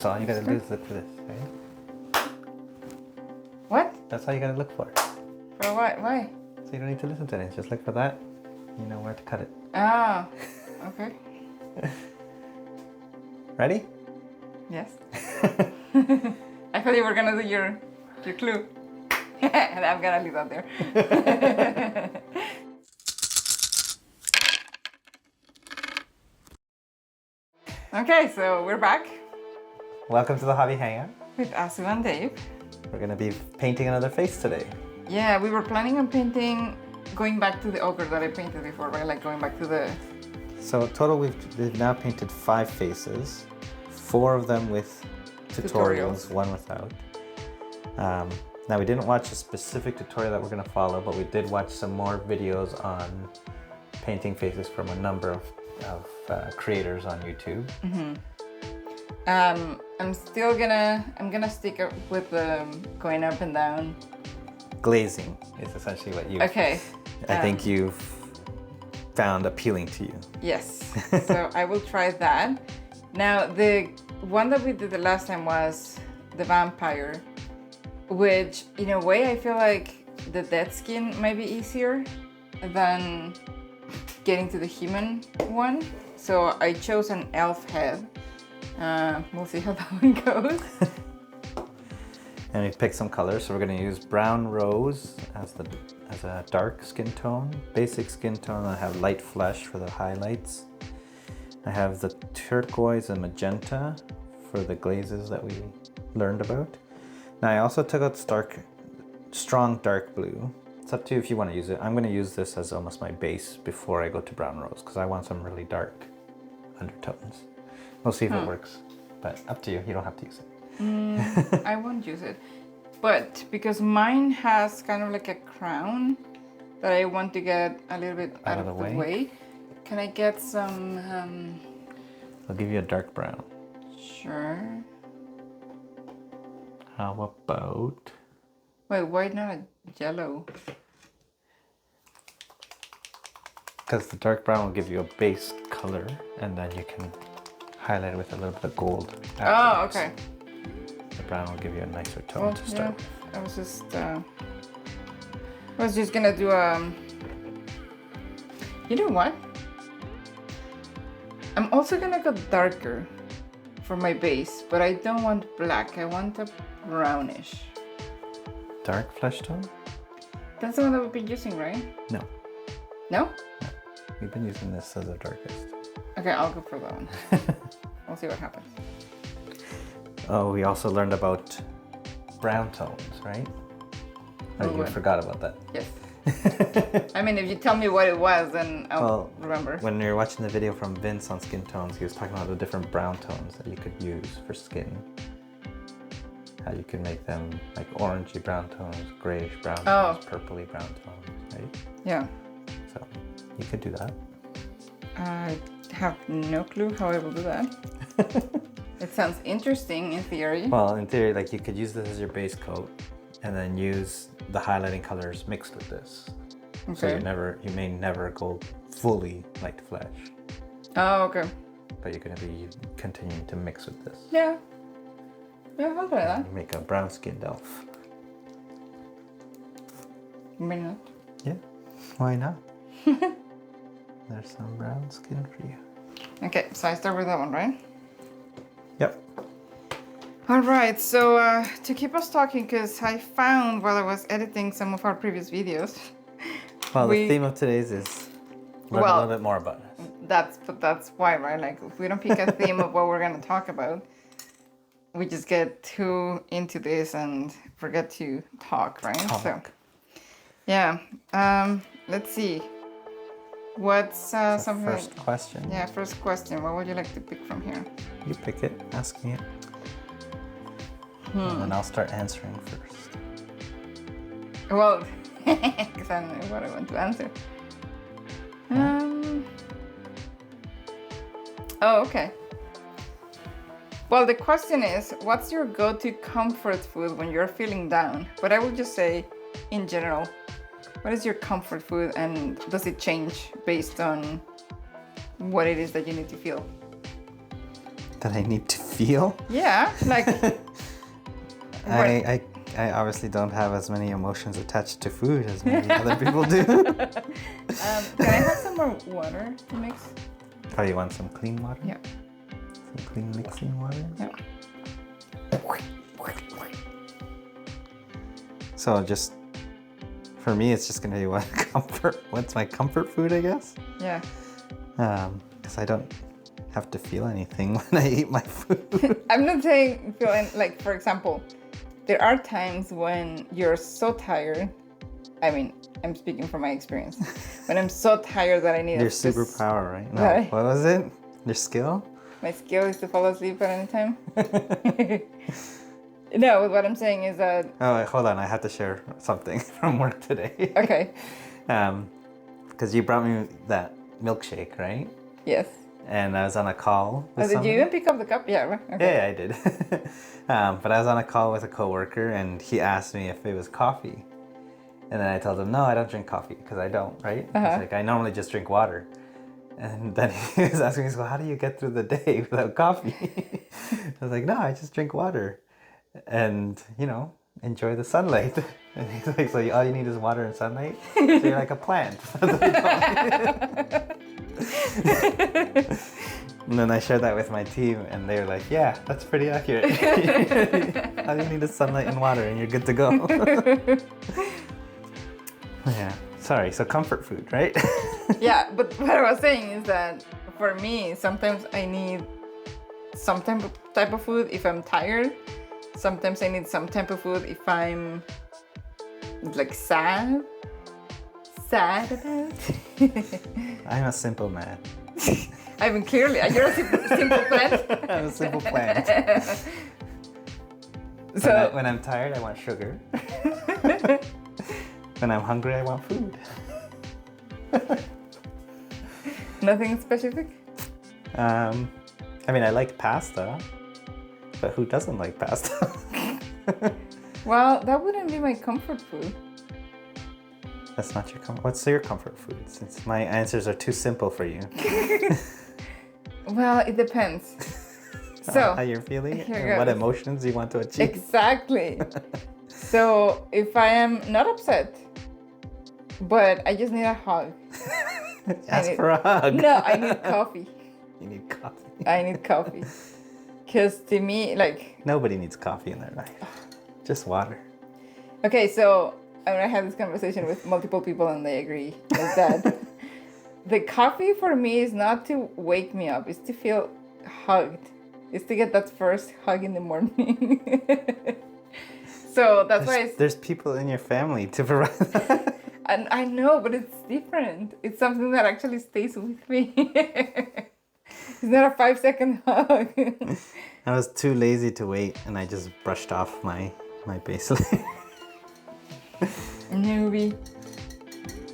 So all you gotta do is look for this, right? What? That's all you gotta look for. For what? Why? So you don't need to listen to it. Just look for that. You know where to cut it. Ah, okay. Ready? Yes. I thought you were gonna do your clue. And I'm gonna leave that there. Okay, so we're back Welcome to the Hobby Hangout. with Asu and Dave. We're gonna be painting another face today. Yeah, we were planning on painting, going back to the ochre that I painted before, right? Like going back to the... So total we've now painted 5 faces, 4 of them with tutorials, 1 without. Now we didn't watch a specific tutorial that we're going to follow, but we did watch some more videos on painting faces from a number of creators on YouTube. Mm-hmm. I'm gonna stick with going up and down. Glazing is essentially what you. Okay. I think you've found appealing to you. Yes. So I will try that. Now the one that we did the last time was the vampire, which in a way I feel like the dead skin might be easier than getting to the human one. So I chose an elf head. We'll see how that one goes. And we picked some colors, so we're going to use brown rose as a dark skin tone, basic skin tone. I have light flesh for the highlights. I have the turquoise and magenta for the glazes that we learned about. Now I also took out strong dark blue. It's up to you if you want to use it. I'm going to use this as almost my base before I go to brown rose because I want some really dark undertones. We'll see if it works, but up to you. You don't have to use it. I won't use it, but because mine has kind of like a crown that I want to get a little bit out of the way, can I get some... I'll give you a dark brown. Sure. How about... Wait, why not a yellow? Because the dark brown will give you a base color, and then you can highlight it with a little bit of gold. Oh, okay. The brown will give you a nicer tone to start with. I was just gonna do you know what? I'm also gonna go darker for my base, but I don't want black. I want a brownish. Dark flesh tone? That's the one that we've been using, right? No. No? We've been using this as the darkest. Okay, I'll go for that one. We'll see what happens. Oh, we also learned about brown tones, right? Oh, you forgot about that. Yes. I mean, if you tell me what it was, then I'll remember. When you were watching the video from Vince on skin tones, he was talking about the different brown tones that you could use for skin. How you can make them like orangey brown tones, grayish brown tones, purpley brown tones, right? Yeah. So you could do that. I have no clue how I will do that. It sounds interesting in theory. Well, in theory, like you could use this as your base coat and then use the highlighting colors mixed with this. Okay. So you may never go fully light flesh. Oh, okay. But you're going to be continuing to mix with this. Yeah. Yeah, I'll try that. You make a brown skinned elf. Why not? Yeah, why not? There's some brown skin for you. Okay, so I start with that one, right? Yep. All right, so to keep us talking, because I found while I was editing some of our previous videos. Well, the theme of today's is learn a little bit more about us. That's why, right? Like, if we don't pick a theme of what we're going to talk about, we just get too into this and forget to talk, right? So, yeah. Let's see. What's something? First question. Yeah, first question. What would you like to pick from here? You pick it. Ask me it. And then I'll start answering first. Well, because I don't know what I want to answer. Oh, okay. Well, the question is, what's your go-to comfort food when you're feeling down? But I would just say, in general, what is your comfort food and does it change based on what it is that you need to feel? That I need to feel? Yeah, like I obviously don't have as many emotions attached to food as many other people do. Can I have some more water to mix? Oh, you want some clean water? Yeah. Some clean mixing water? Yeah. So just, for me, it's just gonna be what's my comfort food, I guess? Yeah. Because I don't have to feel anything when I eat my food. I'm not saying feeling like, for example, there are times when you're so tired. I mean, I'm speaking from my experience. When I'm so tired that I need Your superpower, right? No, Right. what was it? Your skill? My skill is to fall asleep at any time. No, what I'm saying is that... Oh, wait, hold on. I have to share something from work today. Okay. Because you brought me that milkshake, right? Yes. And I was on a call with Did somebody. you even pick up the cup? Yeah, right? Okay. Yeah, I did. But I was on a call with a coworker, and he asked me if it was coffee. And then I told him, no, I don't drink coffee, because I don't, right? He's like, I normally just drink water. And then he was asking me, so how do you get through the day without coffee? I was like, no, I just drink water. And, enjoy the sunlight. And he's like, so all you need is water and sunlight? So you're like a plant. And then I shared that with my team, and they were like, yeah, that's pretty accurate. All you need is sunlight and water, and you're good to go. Yeah, sorry, so comfort food, right? Yeah, but what I was saying is that for me, sometimes I need some type of food if I'm tired. Sometimes I need some type of food if I'm like sad about it. I'm a simple man. I mean, clearly, you're a simple plant. I'm a simple plant. So when I'm tired, I want sugar. When I'm hungry, I want food. nothing specific? I mean, I like pasta, but who doesn't like pasta? Well, that wouldn't be my comfort food. That's not your comfort. What's your comfort food? Since my answers are too simple for you. Well, it depends. So how you're feeling here and what goes. emotions you want to achieve. Exactly. So if I am not upset, but I just need a hug. Ask for a hug. No, I need coffee. You need coffee. I need coffee. Because to me, like... Nobody needs coffee in their life. Just water. Okay, so I had this conversation with multiple people and they agree with that. The coffee for me is not to wake me up. It's to feel hugged. It's to get that first hug in the morning. So that's why there's people in your family to provide that. And I know, but it's different. It's something that actually stays with me. It's not a 5-second hug. I was too lazy to wait, and I just brushed off my base layer. Newbie.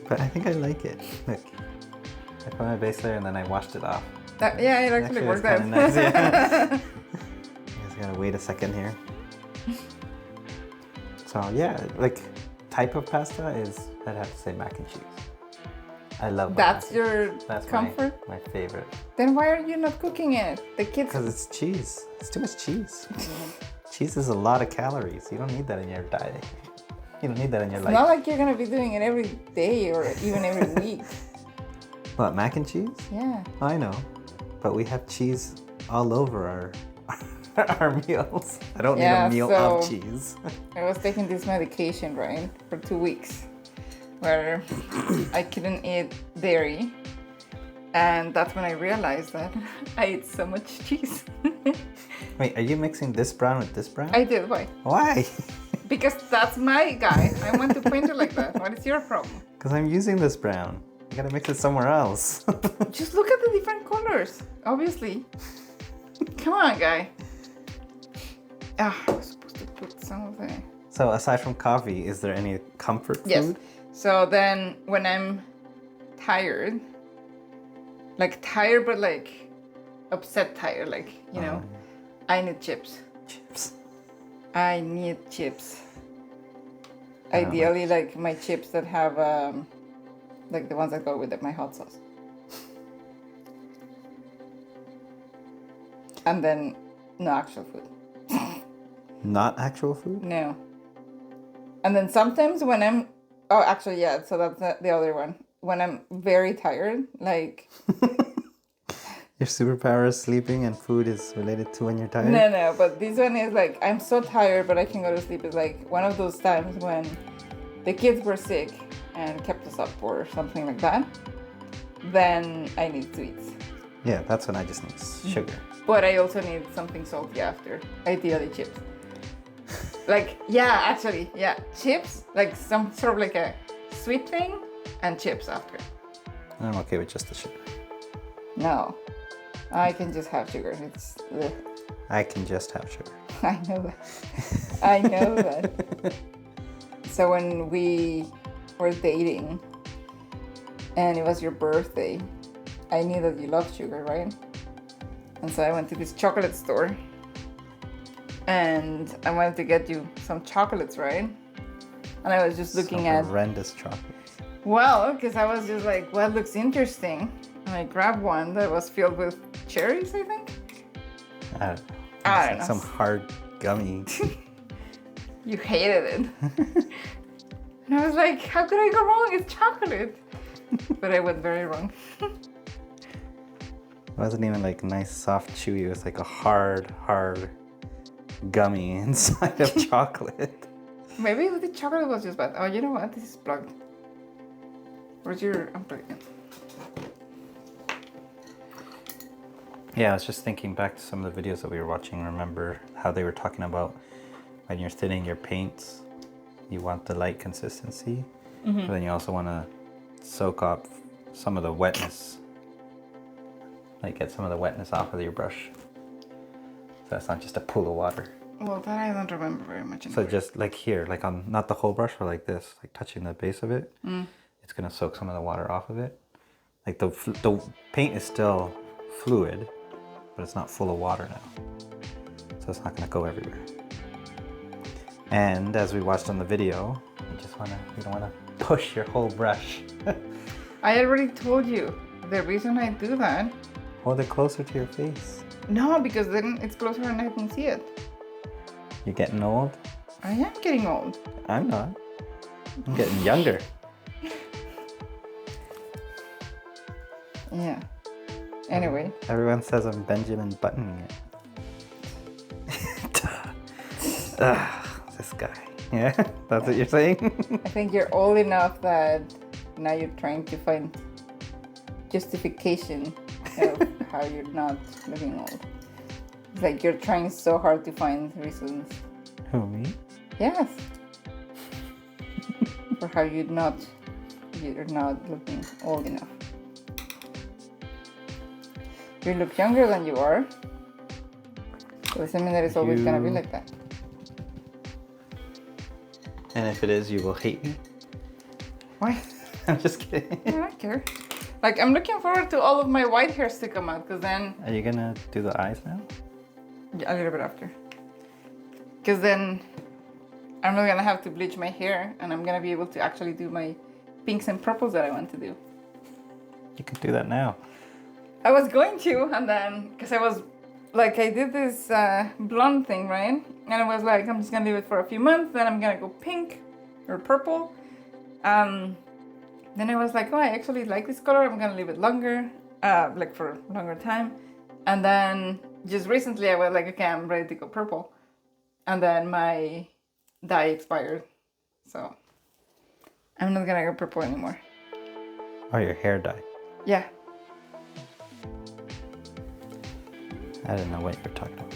But I think I like it. Look, I put my base layer and then I washed it off. Yeah, it actually worked it's out. kinda nice, yeah. You just gotta wait a second here. So yeah, like type of pasta is, I'd have to say mac and cheese. I love That's your That's comfort? my favorite. Then why are you not cooking it? The kids... Because it's cheese. It's too much cheese. Cheese is a lot of calories. You don't need that in your diet. You don't need that in your It's life. not like you're gonna be doing it every day or even every week. What, mac and cheese? Yeah. I know. But we have cheese all over our meals. I don't need a meal of cheese. I was taking this medication, right, for 2 weeks, where I couldn't eat dairy. And that's when I realized that I eat so much cheese. Wait, are you mixing this brown with this brown? I did, why? Why? Because that's my guy. I want to paint it like that. What is your problem? Because I'm using this brown. You gotta mix it somewhere else. Just look at the different colors, obviously. Come on, guy. I was supposed to put some of the... So aside from coffee, is there any comfort food? Yes. So then when I'm tired, like tired but like upset tired, like, you know, I need chips. Chips. I need chips. I don't Ideally, like my chips that have, like the ones that go with my hot sauce. And then No actual food. Not actual food? No. And then sometimes when I'm... Oh, actually, yeah. So that's the other one. When I'm very tired, like... Your superpower is sleeping and food is related to when you're tired? No. But this one is like, I'm so tired, but I can go to sleep. It's like one of those times when the kids were sick and kept us up or something like that. Then I need sweets. Yeah, that's when I just need sugar. But I also need something salty after. Ideally chips. Like, yeah, actually, yeah. Chips, like some sort of like a sweet thing, and chips after. I'm okay with just the sugar. No. I can just have sugar. It's... Ugh. I can just have sugar. I know that. I know that. So when we were dating, and it was your birthday, I knew that you loved sugar, right? And so I went to this chocolate store and I wanted to get you some chocolates, right? And I was just looking at... horrendous chocolates. Well, because I was just like, well, looks interesting. And I grabbed one that was filled with cherries, I think. I don't know. I don't Like know. some hard gummy. You hated it. And I was like, how could I go wrong? It's chocolate. But I went very wrong. It wasn't even like nice, soft, chewy. It was like a hard gummy inside of chocolate. Maybe the chocolate was just bad. Oh, you know what? This is plugged. Where's your... unplugged it. Yeah, I was just thinking back to some of the videos that we were watching. Remember how they were talking about when you're thinning your paints, you want the light consistency, but then you also want to soak up some of the wetness, like get some of the wetness off of your brush. So it's not just a pool of water. Well, that I don't remember very much So anymore. just like here, like on, not the whole brush, but like this, like touching the base of it, it's gonna soak some of the water off of it. Like the paint is still fluid, but it's not full of water now. So it's not gonna go everywhere. And as we watched on the video, you don't wanna push your whole brush. I already told you the reason I do that. Hold it closer to your face. No, because then it's closer and I can see it. You're getting old? I am getting old. I'm not. I'm getting younger. Yeah. Anyway. Everyone says I'm Benjamin buttoning it. This guy. Yeah, that's what you're saying? I think you're old enough that now you're trying to find justification of how you're not looking old. It's like you're trying so hard to find reasons. Who, me? Yes. For how you're not looking old enough. You look younger than you are. So doesn't mean that it's always gonna be like that. And if it is, you will hate me. Why? I'm just kidding. I don't care. Like, I'm looking forward to all of my white hairs to come out, because then... Are you gonna do the eyes now? A little bit after. Because then I'm not gonna have to bleach my hair, and I'm gonna be able to actually do my pinks and purples that I want to do. You can do that now. I was going to, and then, because I was, like, I did this blonde thing, right? And I was like, I'm just gonna leave it for a few months, then I'm gonna go pink or purple. Then I was like, oh, I actually like this color, I'm gonna leave it longer, like for a longer time. And then just recently I was like, okay, I'm ready to go purple. And then my dye expired. So I'm not gonna go purple anymore. Oh, your hair dye. Yeah. I didn't know what you were talking about.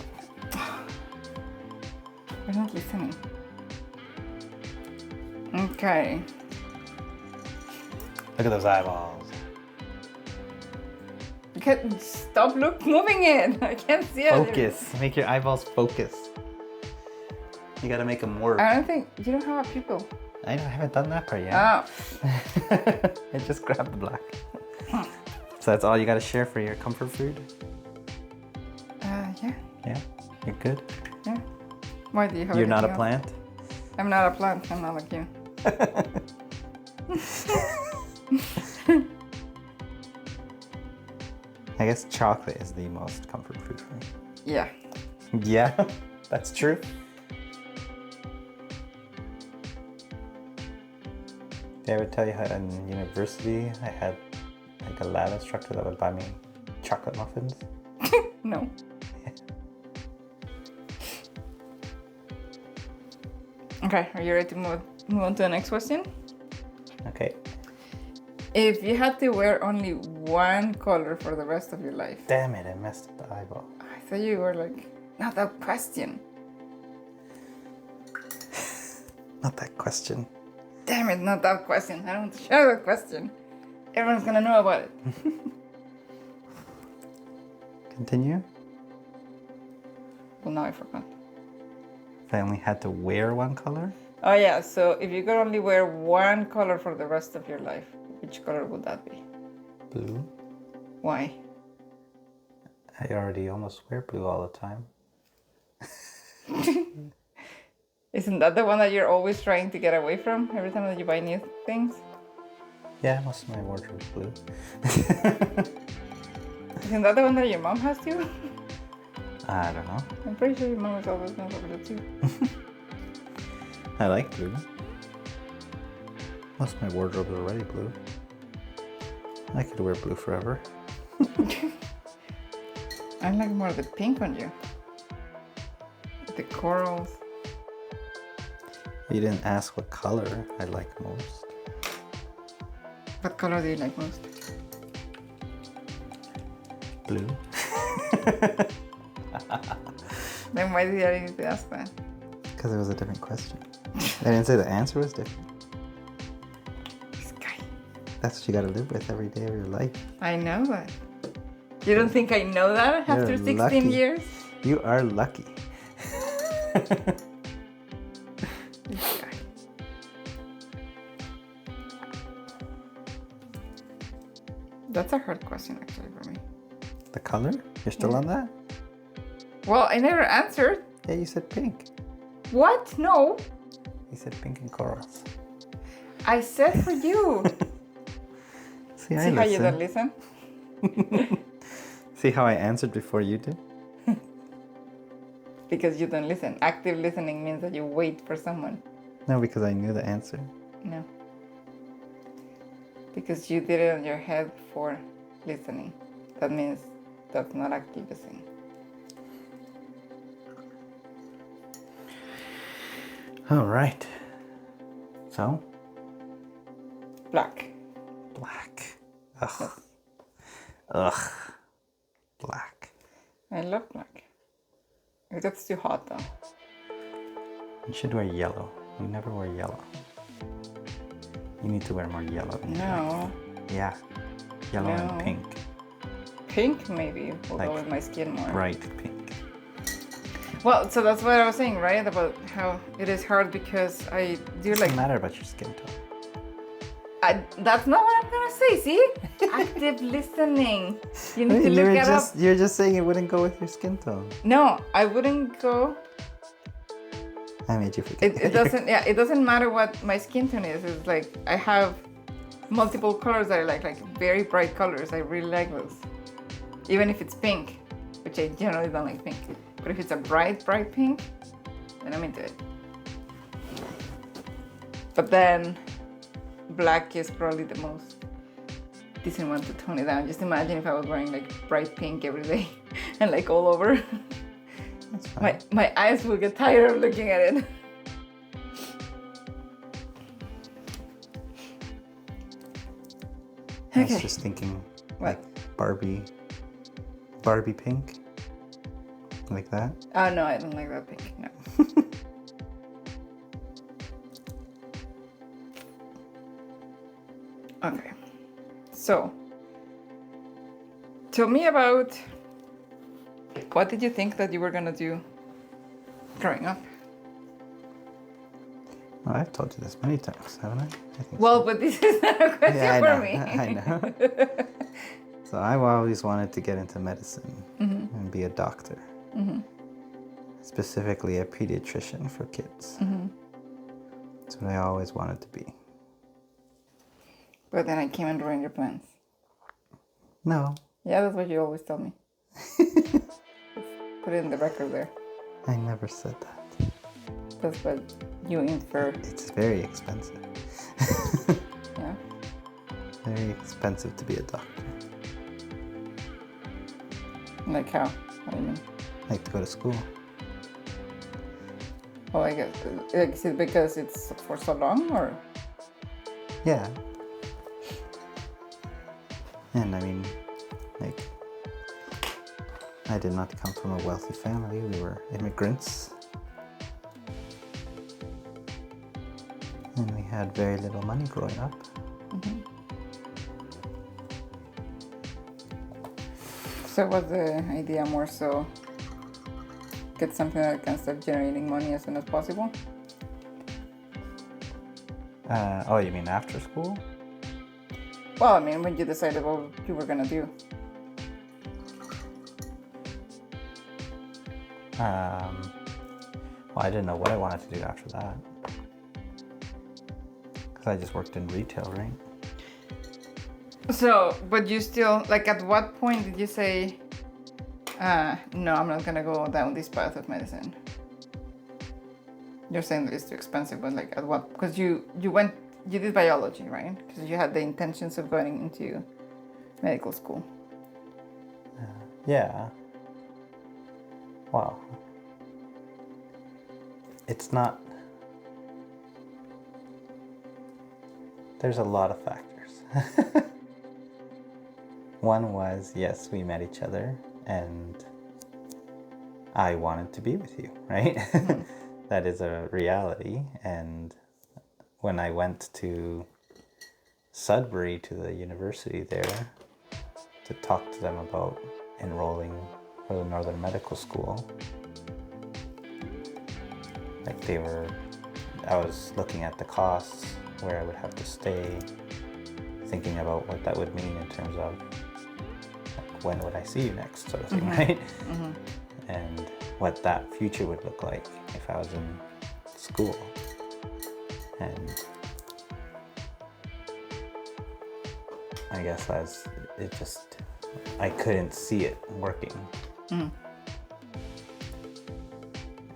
You're not listening. Okay. Look at those eyeballs. You can't stop moving it. I can't see it. Focus. Make your eyeballs focus. You gotta make them work. I don't think you don't have a pupil. I haven't done that part yet. Oh. I just grabbed the black. So that's all you gotta share for your comfort food? Yeah. Yeah? You're good? Yeah. Why do you have You're not a anything plant? else? I'm not a plant. I'm not like you. I guess chocolate is the most comfort food for me. Yeah. Yeah, that's true. Did I ever tell you how in university I had like a lab instructor that would buy me chocolate muffins? No. Okay, are you ready to move on to the next question? Okay. If you had to wear only one color for the rest of your life. Damn it, I messed up the eyeball. I thought you were like, not that question. Not that question. Damn it, not that question. I don't want to share that question. Everyone's gonna know about it. Continue. Well, now I forgot. If I only had to wear one color? Oh yeah, so if you could only wear one color for the rest of your life, which color would that be? Blue. Why? I already almost wear blue all the time. Isn't that the one that you're always trying to get away from every time that you buy new things? Yeah, most of my wardrobe is blue. Isn't that the one that your mom has too? I don't know. I'm pretty sure your mom is always going for blue too. I like blue. Most of my wardrobe is already blue. I could wear blue forever. I like more the pink on you. The corals. You didn't ask what color I like most. What color do you like most? Blue. Then why did I need to ask that? Because it was a different question. I didn't say the answer was different. This guy. That's what you gotta live with every day of your life. I know that. You don't think I know that after 16 lucky. years? You are lucky. This guy. That's a hard question actually for me. The color? You're still on that? Well, I never answered. Yeah, you said pink. What? No. You said pink and corals. I said for you. See, See how you don't listen? See how I answered before you did? Because you don't listen. Active listening means that you wait for someone. No, because I knew the answer. No. Because you did it on your head before listening. That means that's not active listening. All right. So? Black. Black. Ugh. Ugh. Black. I love black. It gets too hot though. You should wear yellow. You never wear yellow. You need to wear more yellow than No. black. Yeah. Yellow and No. pink. Pink maybe will Like go with my skin more. Bright pink. Well, so that's what I was saying, right? About how it is hard because I do Doesn't like... matter about your skin tone. That's not what I'm gonna say, see? Active listening. You need to look it up. You're just saying it wouldn't go with your skin tone. No, I wouldn't go... I made you forget. It doesn't, yeah, it doesn't matter what my skin tone is. It's like I have multiple colors that I like very bright colors. I really like those. Even if it's pink, which I generally don't like pink. But if it's a bright pink, then I'm into it. But then black is probably the most decent one to tone it down. Just imagine if I was wearing like bright pink every day and like all over. That's fine. My eyes will get tired of looking at it. I was just thinking What? like Barbie pink. Like that. Oh no, I don't like that pink, no. Okay, so tell me about what did you think that you were gonna do growing up? Well, I've told you this many times, haven't I? I think Well, so. but this is not a question Yeah, I for know. me. I know. So I've always wanted to get into medicine and be a doctor. Specifically a pediatrician for kids. That's what I always wanted to be. But then I came and ruined your plans. No. Yeah, that's what you always tell me. Let's put it in the record there. I never said that. That's what you infer. It's very expensive. Yeah. Very expensive to be a doctor. Like how? What do you mean? Like to go to school. Well, I guess, is it because it's for so long, or? Yeah. And I mean, like, I did not come from a wealthy family. We were immigrants. And we had very little money growing up. So was the idea more so get something that can start generating money as soon as possible? Oh, you mean after school? Well, I mean, when you decided what you were gonna do. Well, I didn't know what I wanted to do after that. Because I just worked in retail, right? So, but you still, like, at what point did you say, no, I'm not gonna go down this path of medicine? You're saying that it's too expensive, but like, at what? Because you did biology, right? Because you had the intentions of going into medical school. Yeah. Well, it's not. There's a lot of factors. One was, yes, we met each other and I wanted to be with you, right? Mm-hmm. That is a reality. And when I went to Sudbury, to the university there, to talk to them about enrolling for the Northern Medical School, like I was looking at the costs, where I would have to stay, thinking about what that would mean in terms of like, when would I see you next, sort of thing, right? Mm-hmm. And what that future would look like if I was in school. And I guess I couldn't see it working. Mm.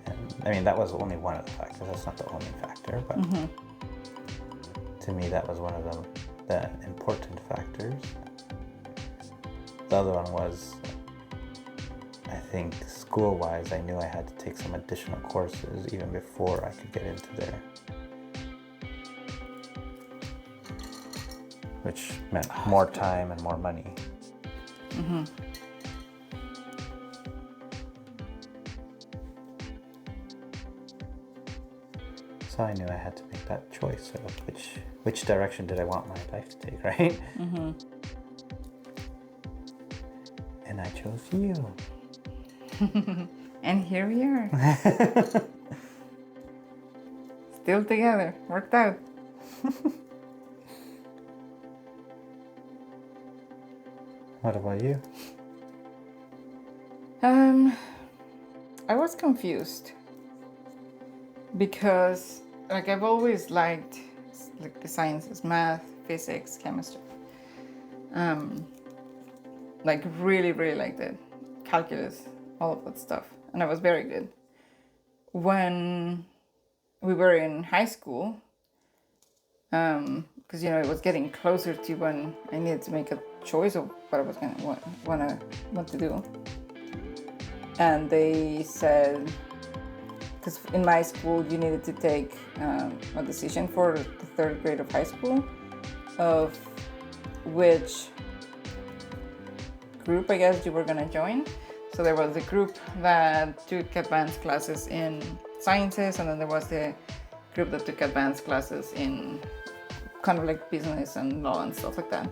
And I mean, that was only one of the factors. That's not the only factor, but to me, that was one of the important factors. The other one was, I think, school-wise, I knew I had to take some additional courses even before I could get into there. Which meant more time and more money. Mm-hmm. So I knew I had to make that choice of which direction did I want my life to take, right? Mm-hmm. And I chose you. And here we are. Still together. Worked out. What about you? I was confused because like I've always liked like the sciences, math, physics, chemistry. Like really, really liked it. Calculus, all of that stuff. And I was very good. When we were in high school, because it was getting closer to when I needed to make a choice of what I was gonna want to do. And they said, because in my school you needed to take a decision for the third grade of high school of which group I guess you were gonna join. So there was the group that took advanced classes in sciences, and then there was the group that took advanced classes in kind of like business and law and stuff like that.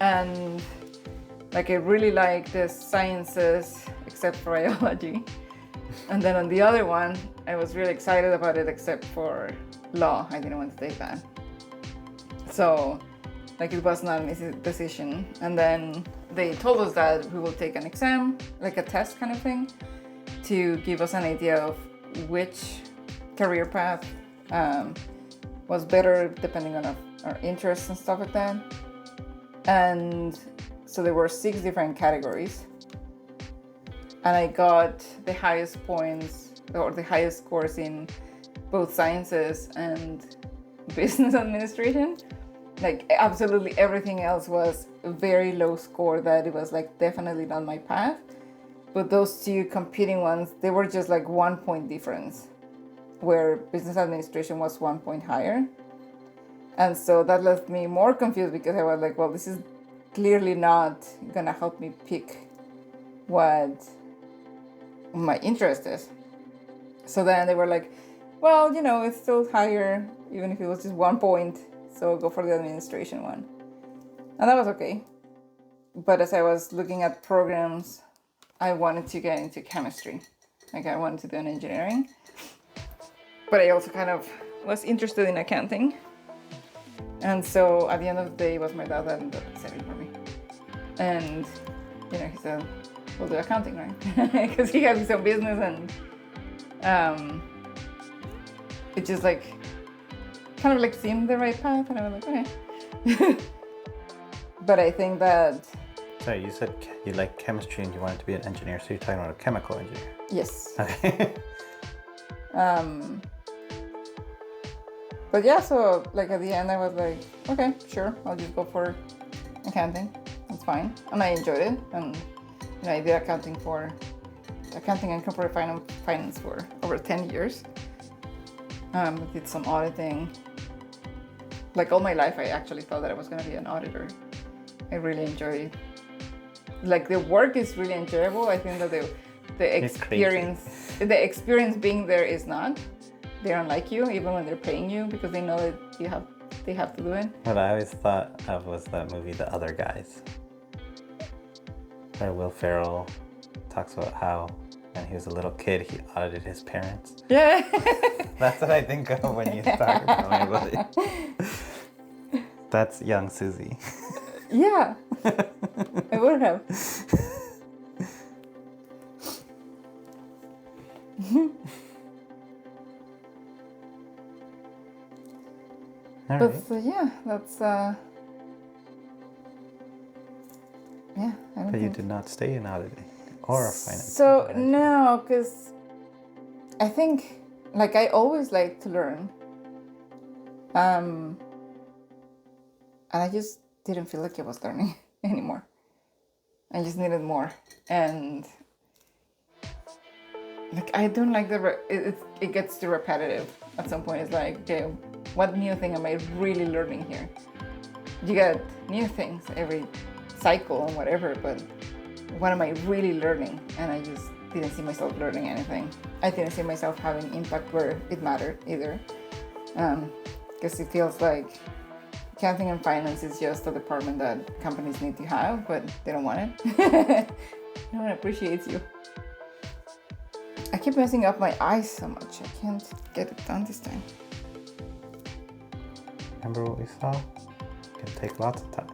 And like I really like the sciences except for biology. And then on the other one, I was really excited about it except for law. I didn't want to take that. So like it was not an easy decision. And then they told us that we will take an exam, like a test kind of thing, to give us an idea of which career path was better depending on our interests and stuff like that. And so there were 6 different categories. and I got the highest points or the highest scores in both sciences and business administration. Like absolutely everything else was a very low score that it was like definitely not my path. But those two competing ones, they were just like 1 point difference, where business administration was 1 point higher. And so that left me more confused because I was like, well, this is clearly not gonna help me pick what my interest is. So then they were like, well, it's still higher, even if it was just 1 point. So go for the administration one. And that was okay. But as I was looking at programs, I wanted to get into chemistry. Like I wanted to do an engineering. But I also kind of was interested in accounting. And so at the end of the day, it was my dad that ended up deciding for me. And, he said, we'll do accounting, right? Because he had his own business, and it just like, kind of like seemed the right path. And I was like, okay. But I think that... So you said you like chemistry and you wanted to be an engineer, so you're talking about a chemical engineer. Yes. Okay. But yeah, so like at the end I was like, okay, sure, I'll just go for accounting. That's fine. And I enjoyed it. And I did accounting and corporate finance for over 10 years. I did some auditing. Like all my life, I actually thought that I was going to be an auditor. I really enjoy, like the work is really enjoyable. I think that the experience being there is not. They don't like you even when they're paying you because they know that they have to do it. What I always thought of was that movie, The Other Guys, where Will Ferrell talks about how when he was a little kid, he audited his parents. Yeah. That's what I think of when you start telling me about it. That's young Susie. Yeah. I would have. All But right. so, yeah, that's yeah. I don't But you think. did not stay in auditing or finance. So no, because I think like I always like to learn, and I just didn't feel like I was learning anymore. I just needed more, and like I don't like it gets too repetitive. At some point, it's like, okay, what new thing am I really learning here? You get new things every cycle and whatever, but what am I really learning? And I just didn't see myself learning anything. I didn't see myself having impact where it mattered either, because it feels like accounting and finance is just a department that companies need to have, but they don't want it. No one appreciates you. I keep messing up my eyes so much. I can't get it done this time. Remember what we saw? It can take lots of time.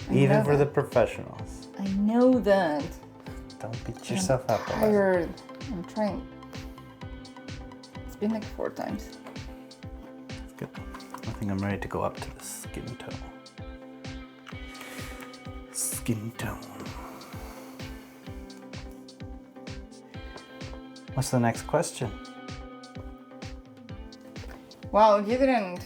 I Even know for that. the professionals. I know that. Don't beat yourself up about it. Tired. I'm trying. It's been like 4 times. It's good. I think I'm ready to go up to the skin tone. Skin tone. What's the next question? Well, you didn't.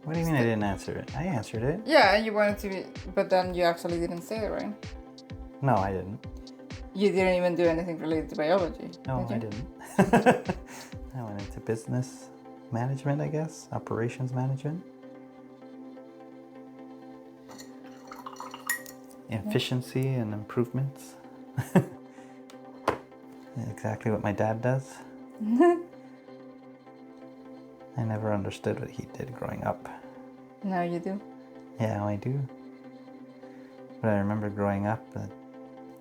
What do you mean I didn't answer it? I answered it. Yeah, you wanted to be, but then you actually didn't say it, right? No, I didn't. You didn't even do anything related to biology. No, did I you? didn't. I went into business management, I guess. Operations management. Efficiency and improvements. Exactly what my dad does. I never understood what he did growing up. Now you do. Yeah, I do. But I remember growing up,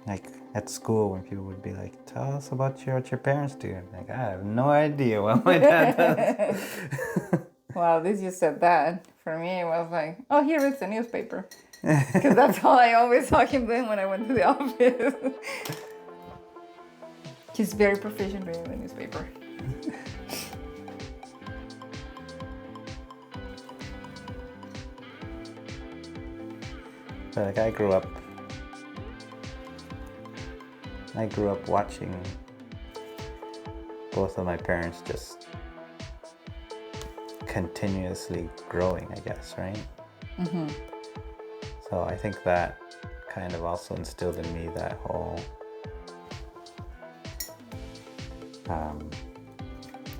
like at school, when people would be like, "Tell us about what your parents do." I'm like, I have no idea what my dad does. Well, at least you said that. For me, it was like, oh, he reads the newspaper. Because that's all I always saw him doing when I went to the office. He's very proficient reading the newspaper. But like I grew up I grew up watching both of my parents just continuously growing, I guess, right? Mm-hmm. So I think that kind of also instilled in me that whole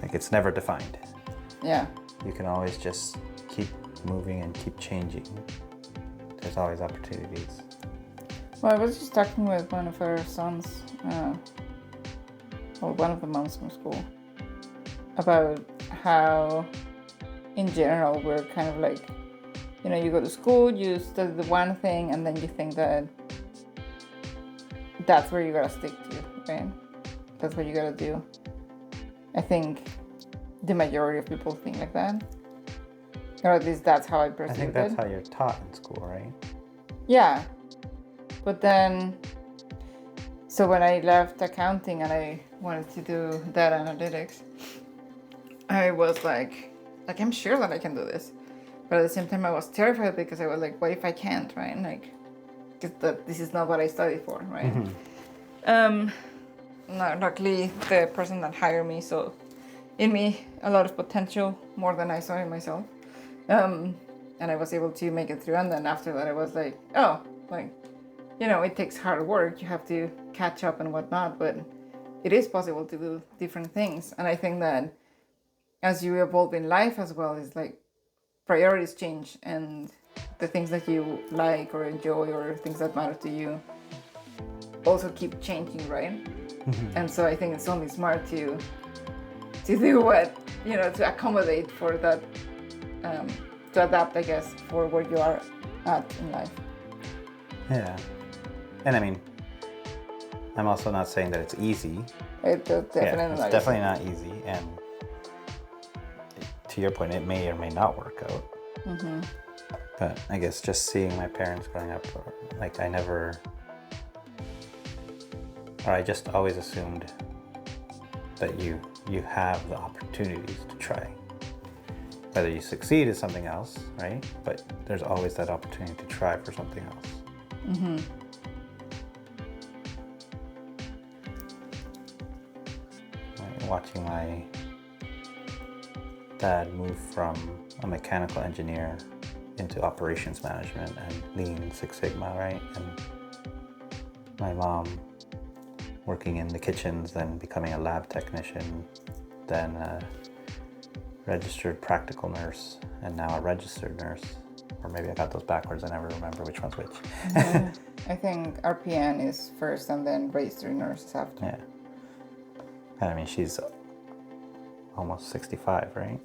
like it's never defined. Yeah. You can always just keep moving and keep changing. There's always opportunities. Well, I was just talking with one of our sons, or one of the moms from school, about how in general we're kind of like, you know, you go to school, you study the one thing, and then you think that that's where you gotta stick to, right? That's what you gotta do. I think the majority of people think like that. Or at least that's how I perceive it. I think that's how you're taught in school, right? Yeah. But then, so when I left accounting and I wanted to do data analytics, I was like I'm sure that I can do this. But at the same time, I was terrified because I was like, what if I can't, right? And like, this is not what I studied for, right? Mm-hmm. No, luckily, the person that hired me saw in me a lot of potential, more than I saw in myself. And I was able to make it through. And then after that, I was like, oh, like, you know, it takes hard work. You have to catch up and whatnot, but it is possible to do different things. And I think that as you evolve in life as well, it's like priorities change, and the things that you like or enjoy or things that matter to you also keep changing, right? Mm-hmm. And so I think it's only smart to do what, you know, to accommodate for that, to adapt, I guess, for where you are at in life. Yeah. And I mean, I'm also not saying that it's easy. It's definitely not easy. And to your point, it may or may not work out. Mm-hmm. But I guess just seeing my parents growing up, like I just always assumed that you have the opportunities to try. Whether you succeed is something else, right? But there's always that opportunity to try for something else. Mm-hmm. Watching my dad move from a mechanical engineer into operations management and Lean Six Sigma, right? And my mom working in the kitchens, then becoming a lab technician, then a registered practical nurse, and now a registered nurse. Or maybe I got those backwards, I never remember which one's which. I think RPN is first and then registered nurse is after. Yeah. And I mean, she's almost 65, right?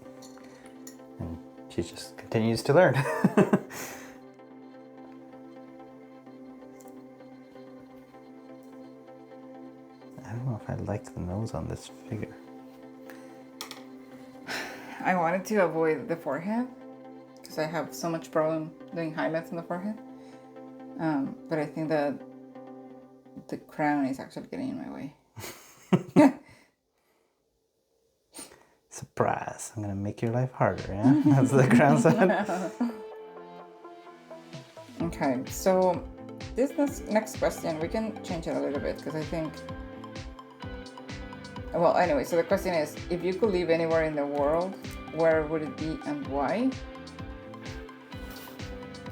And she just continues to learn. I don't know if I like the nose on this figure. I wanted to avoid the forehead because I have so much problem doing highlights on the forehead. But I think that the crown is actually getting in my way. Surprise, I'm gonna make your life harder, yeah? That's the crown said. Okay, so this next question, we can change it a little bit because I think, well, anyway, so the question is, if you could live anywhere in the world, where would it be and why?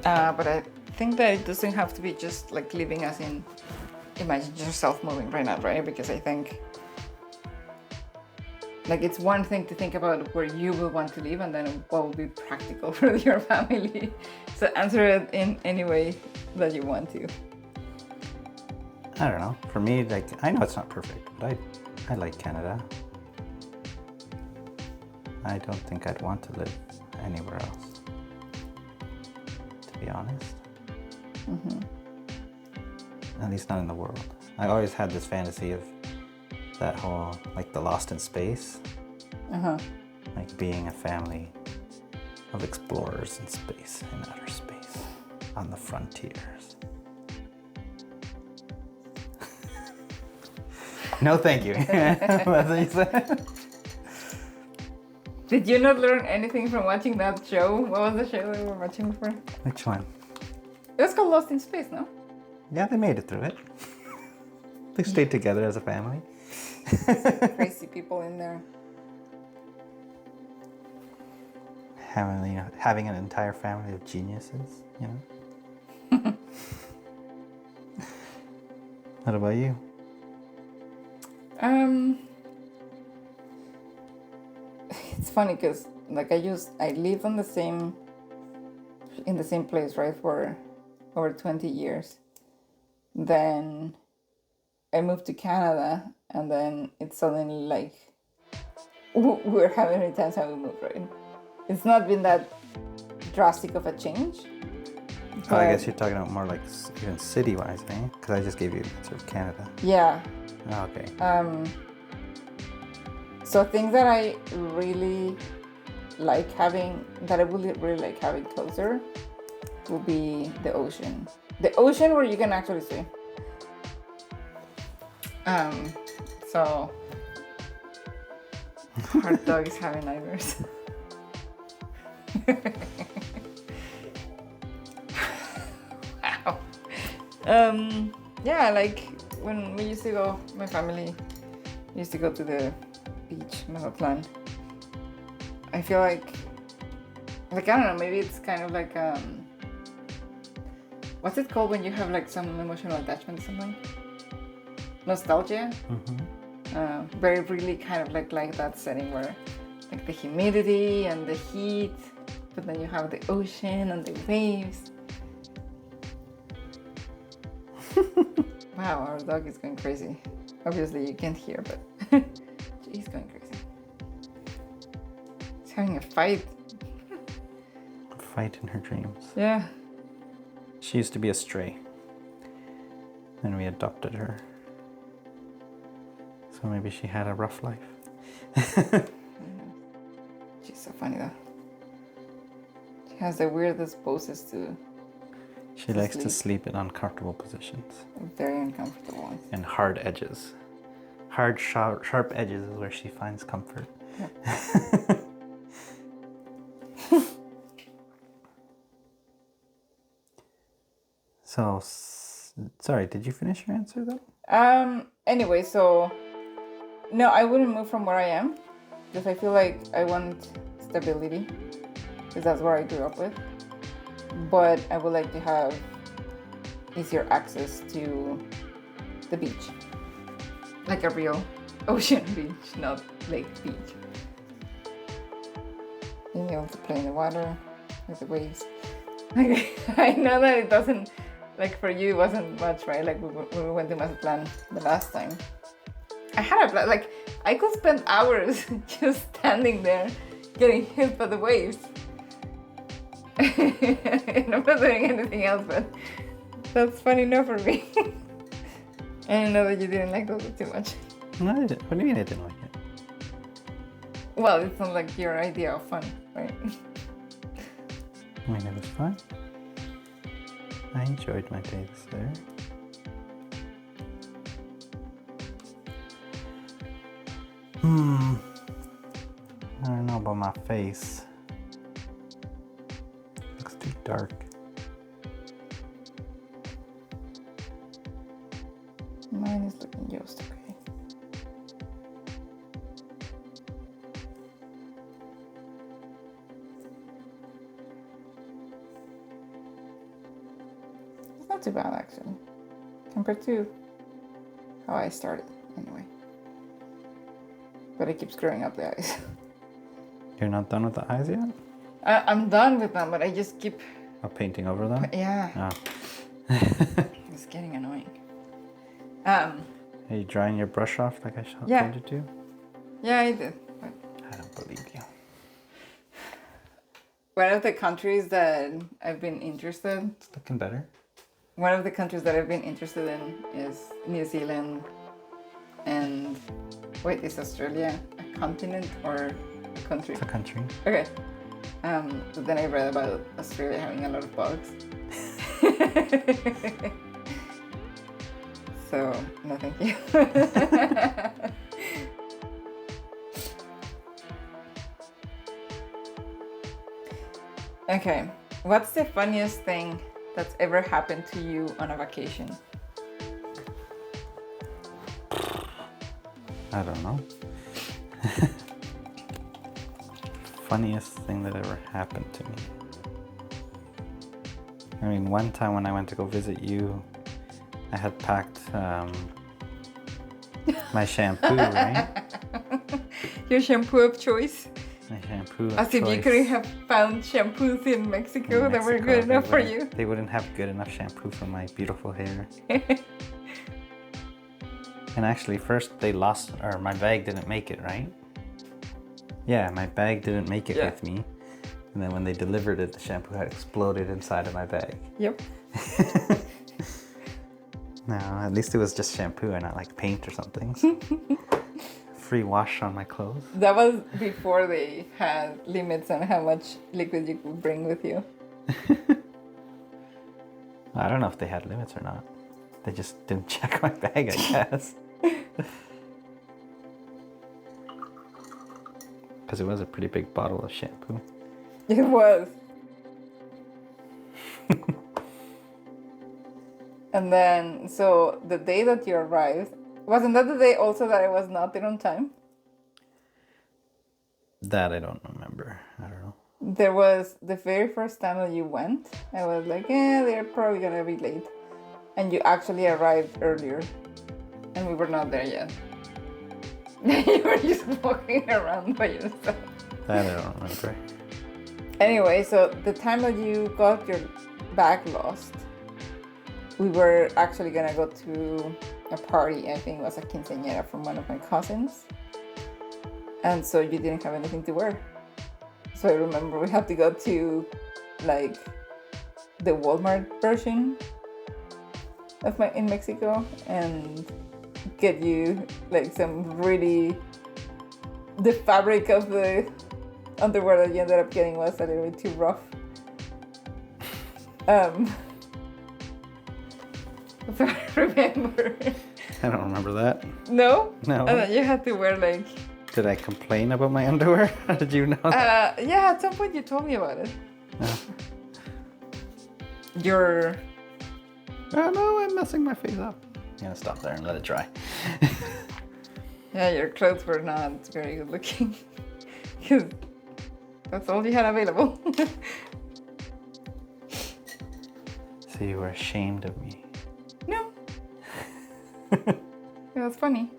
But I think that it doesn't have to be just like living as in, imagine yourself moving right now, right? Because I think like it's one thing to think about where you will want to live and then what will be practical for your family. So answer it in any way that you want to. I don't know. For me, like, I know it's not perfect, but I like Canada. I don't think I'd want to live anywhere else, to be honest. Mm-hmm. At least not in the world. I always had this fantasy of that whole, like, the Lost in Space. Uh-huh. Like being a family of explorers in space, in outer space, on the frontiers. No, thank you. That's what you said. Did you not learn anything from watching that show? What was the show that we were watching before? Which one? It was called Lost in Space, no? Yeah, they made it through it. They stayed together as a family. Crazy people in there. Having an entire family of geniuses, you know. What about you? It's funny because like I live in the same place, right, for over 20 years. Then I moved to Canada, and then it's suddenly like we're having many times how we moved, right? It's not been that drastic of a change. Oh, I guess you're talking about more like even city-wise, eh? Because I just gave you sort of Canada. Yeah. Oh, okay. So things that I really like having, that I would really like having closer, would be the ocean. The ocean where you can actually swim. So our dog is having nightmares. Wow. Yeah, like when we used to go, my family used to go to the beach, Mazatlan. I feel like I don't know, maybe it's kind of like what's it called when you have like some emotional attachment to something? Nostalgia. But I really kind of like that setting where like the humidity and the heat, but then you have the ocean and the waves. Wow, our dog is going crazy. Obviously you can't hear, but he's going crazy. He's having a fight. A fight in her dreams. Yeah. She used to be a stray. And we adopted her. So maybe she had a rough life. She's so funny though. She has the weirdest poses too. She likes to sleep in uncomfortable positions. Very uncomfortable ones. And hard edges. Hard, sharp edges is where she finds comfort. Yeah. So, sorry, did you finish your answer though? Anyway, so no, I wouldn't move from where I am because I feel like I want stability because that's where I grew up with. But I would like to have easier access to the beach, like a real ocean beach, not lake beach. Being able to play in the water with the waves. Like, I know that it doesn't, like for you, it wasn't much, right? Like when we went to Mazatlan the last time. I had a plan, like I could spend hours just standing there getting hit by the waves. And I'm not doing anything else, but that's funny enough for me. I didn't know that you didn't like those too much. No, I didn't. What do you mean I didn't like it? Well, it's not like your idea of fun, right? I mean, it was fun. I enjoyed my days there. I don't know about my face. Looks too dark. Mine is looking just okay. It's not too bad actually, compared to how I started anyway. But it keeps screwing up the eyes. You're not done with the eyes yet? I'm done with them, but I just keep... Oh, painting over them? Yeah. Oh. It's getting annoying. Are you drying your brush off like I told you to? Yeah, I did. But I don't believe you. one of the countries that I've been interested... It's looking better. One of the countries that I've been interested in is New Zealand and... Wait, is Australia a continent or a country? It's a country. Okay. But then I read about Australia having a lot of bugs. So, no thank you. Okay. What's the funniest thing that's ever happened to you on a vacation? I don't know. Funniest thing that ever happened to me. I mean, one time when I went to go visit you, I had packed my shampoo, right? Your shampoo of choice. My shampoo of As if you choice. couldn't have found shampoos in Mexico that were good enough for you. They wouldn't have good enough shampoo for my beautiful hair. And actually, first they lost, or my bag didn't make it, right? Yeah, my bag didn't make it with me. And then when they delivered it, the shampoo had exploded inside of my bag. Yep. No, at least it was just shampoo and not like paint or something. Free wash on my clothes. That was before they had limits on how much liquid you could bring with you. I don't know if they had limits or not. They just didn't check my bag, I guess. Because it was a pretty big bottle of shampoo. It was. And then, so the day that you arrived, wasn't that the day also that I was not there on time? That I don't remember. I don't know. There was the very first time that you went, I was like, they're probably gonna be late. And you actually arrived earlier. And we were not there yet. You were just walking around by yourself. That I don't remember. Anyway, so the time that you got your bag lost, we were actually gonna go to a party. I think it was a quinceañera from one of my cousins. And so you didn't have anything to wear. So I remember we had to go to like the Walmart version of in Mexico and get you like some really, the fabric of the underwear that you ended up getting was a little bit too rough. So I remember. I don't remember that. No? No. And then you had to wear like... Did I complain about my underwear? How did you know that? Yeah, at some point you told me about it. Oh. Your... Oh no, I'm messing my face up. I'm gonna stop there and let it dry. Yeah, your clothes were not very good looking. Because that's all you had available. So you were ashamed of me. No. It was funny.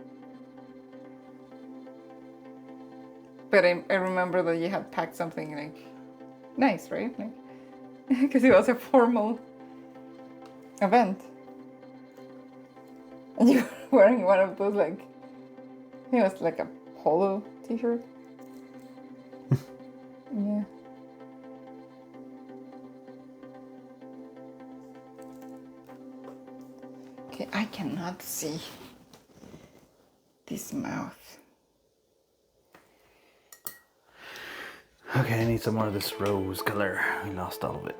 But I remember that you had packed something like nice, right? Like, because it was a formal event. And you were wearing one of those like, I think it was like a polo t-shirt. Yeah. Okay, I cannot see this mouth. Okay, I need some more of this rose color. We lost all of it.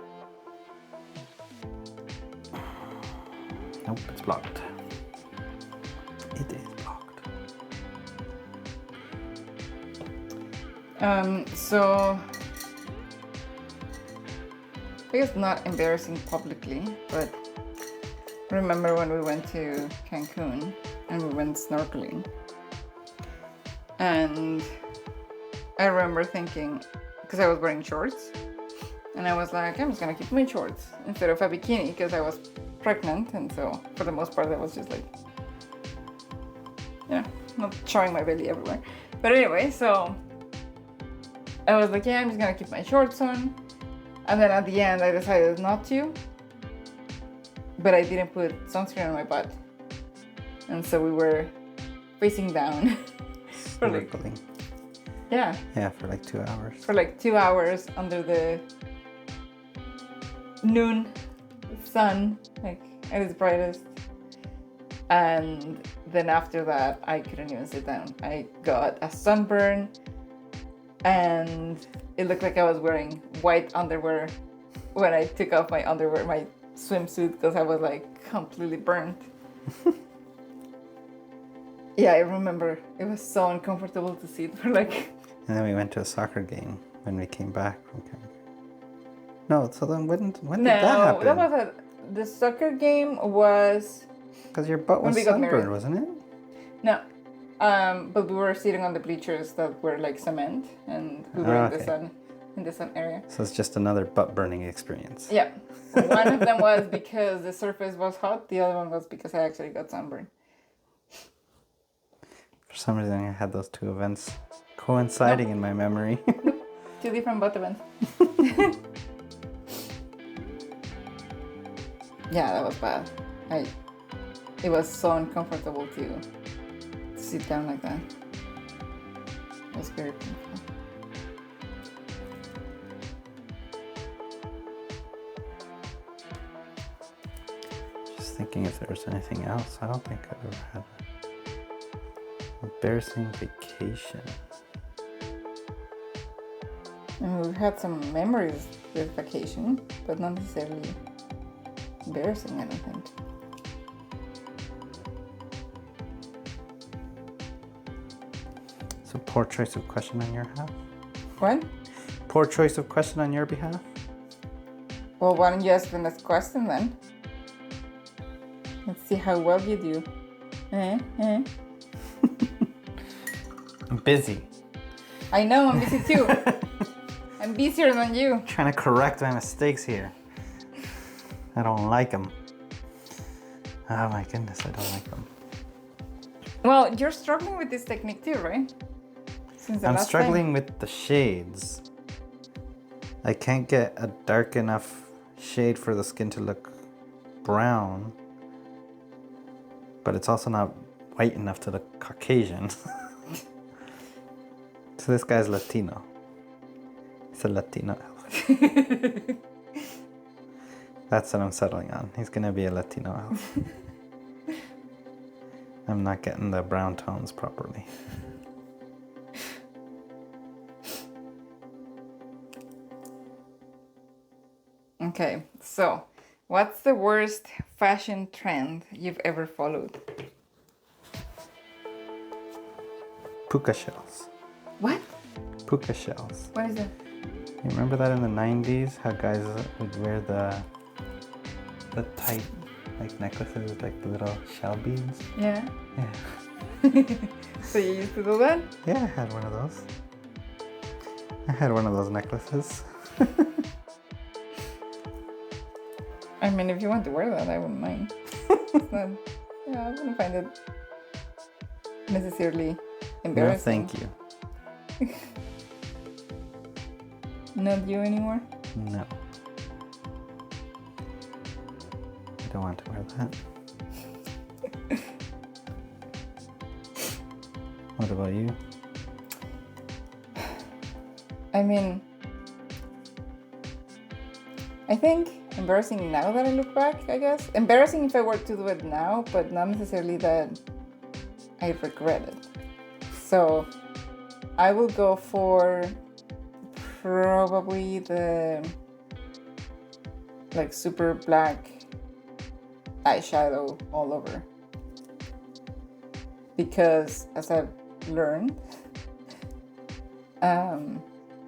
Nope, it's blocked. It is blocked. So I guess not embarrassing publicly, but remember when we went to Cancun and we went snorkeling, and I remember thinking, because I was wearing shorts, and I was like, I'm just gonna keep my shorts instead of a bikini because I was pregnant, and so for the most part I was just like, yeah, not showing my belly everywhere. But anyway, so I was like, yeah, I'm just gonna keep my shorts on. And then at the end I decided not to, but I didn't put sunscreen on my butt. And so we were facing down for like, yeah. Yeah, for like 2 hours. For like 2 hours under the noon sun, like at its brightest. And then after that, I couldn't even sit down. I got a sunburn and it looked like I was wearing white underwear when I took off my underwear, my swimsuit, because I was like completely burnt. Yeah, I remember it was so uncomfortable to sit for like... And then we went to a soccer game when we came back from Cancun. No, so then when did that happen? No, that was the soccer game was... Because your butt was sunburned, wasn't it? No, But we were sitting on the bleachers that were like cement, and we were Okay. in the sun area. So it's just another butt burning experience. Yeah. One of them was because the surface was hot. The other one was because I actually got sunburned. For some reason, I had those two events coinciding in my memory. Two different butt events. Yeah, that was bad. It was so uncomfortable to sit down like that. It was very painful. Just thinking if there was anything else. I don't think I've ever had an embarrassing vacation. And we've had some memories with vacation, but not necessarily embarrassing, I don't think. So poor choice of question on your behalf? What? Poor choice of question on your behalf? Well, why don't you ask the next question then? Let's see how well you do. I'm busy. I know, I'm busy too. I'm busier than you. Trying to correct my mistakes here. I don't like them. Oh my goodness, I don't like them. Well, you're struggling with this technique too, right? Since the I'm last struggling with the shades. I can't get a dark enough shade for the skin to look brown, but it's also not white enough to look Caucasian. So this guy's Latino. He's a Latino elf. That's what I'm settling on. He's gonna be a Latino elf. I'm not getting the brown tones properly. Okay, so what's the worst fashion trend you've ever followed? Puka shells. What? Puka shells. What is it? You remember that in the 90s? How guys would wear the tight like necklaces with like the little shell beads? Yeah. Yeah. So you used to do that? Yeah, I had one of those. I had one of those necklaces. I mean, if you want to wear that, I wouldn't mind. It's not, yeah, I wouldn't find it necessarily No, embarrassing. thank you. Not you anymore? No. I don't want to wear that. What about you? I mean, I think embarrassing now that I look back, I guess. Embarrassing if I were to do it now, but not necessarily that I regret it. So I will go for probably the like super black eyeshadow all over. Because as I've learned,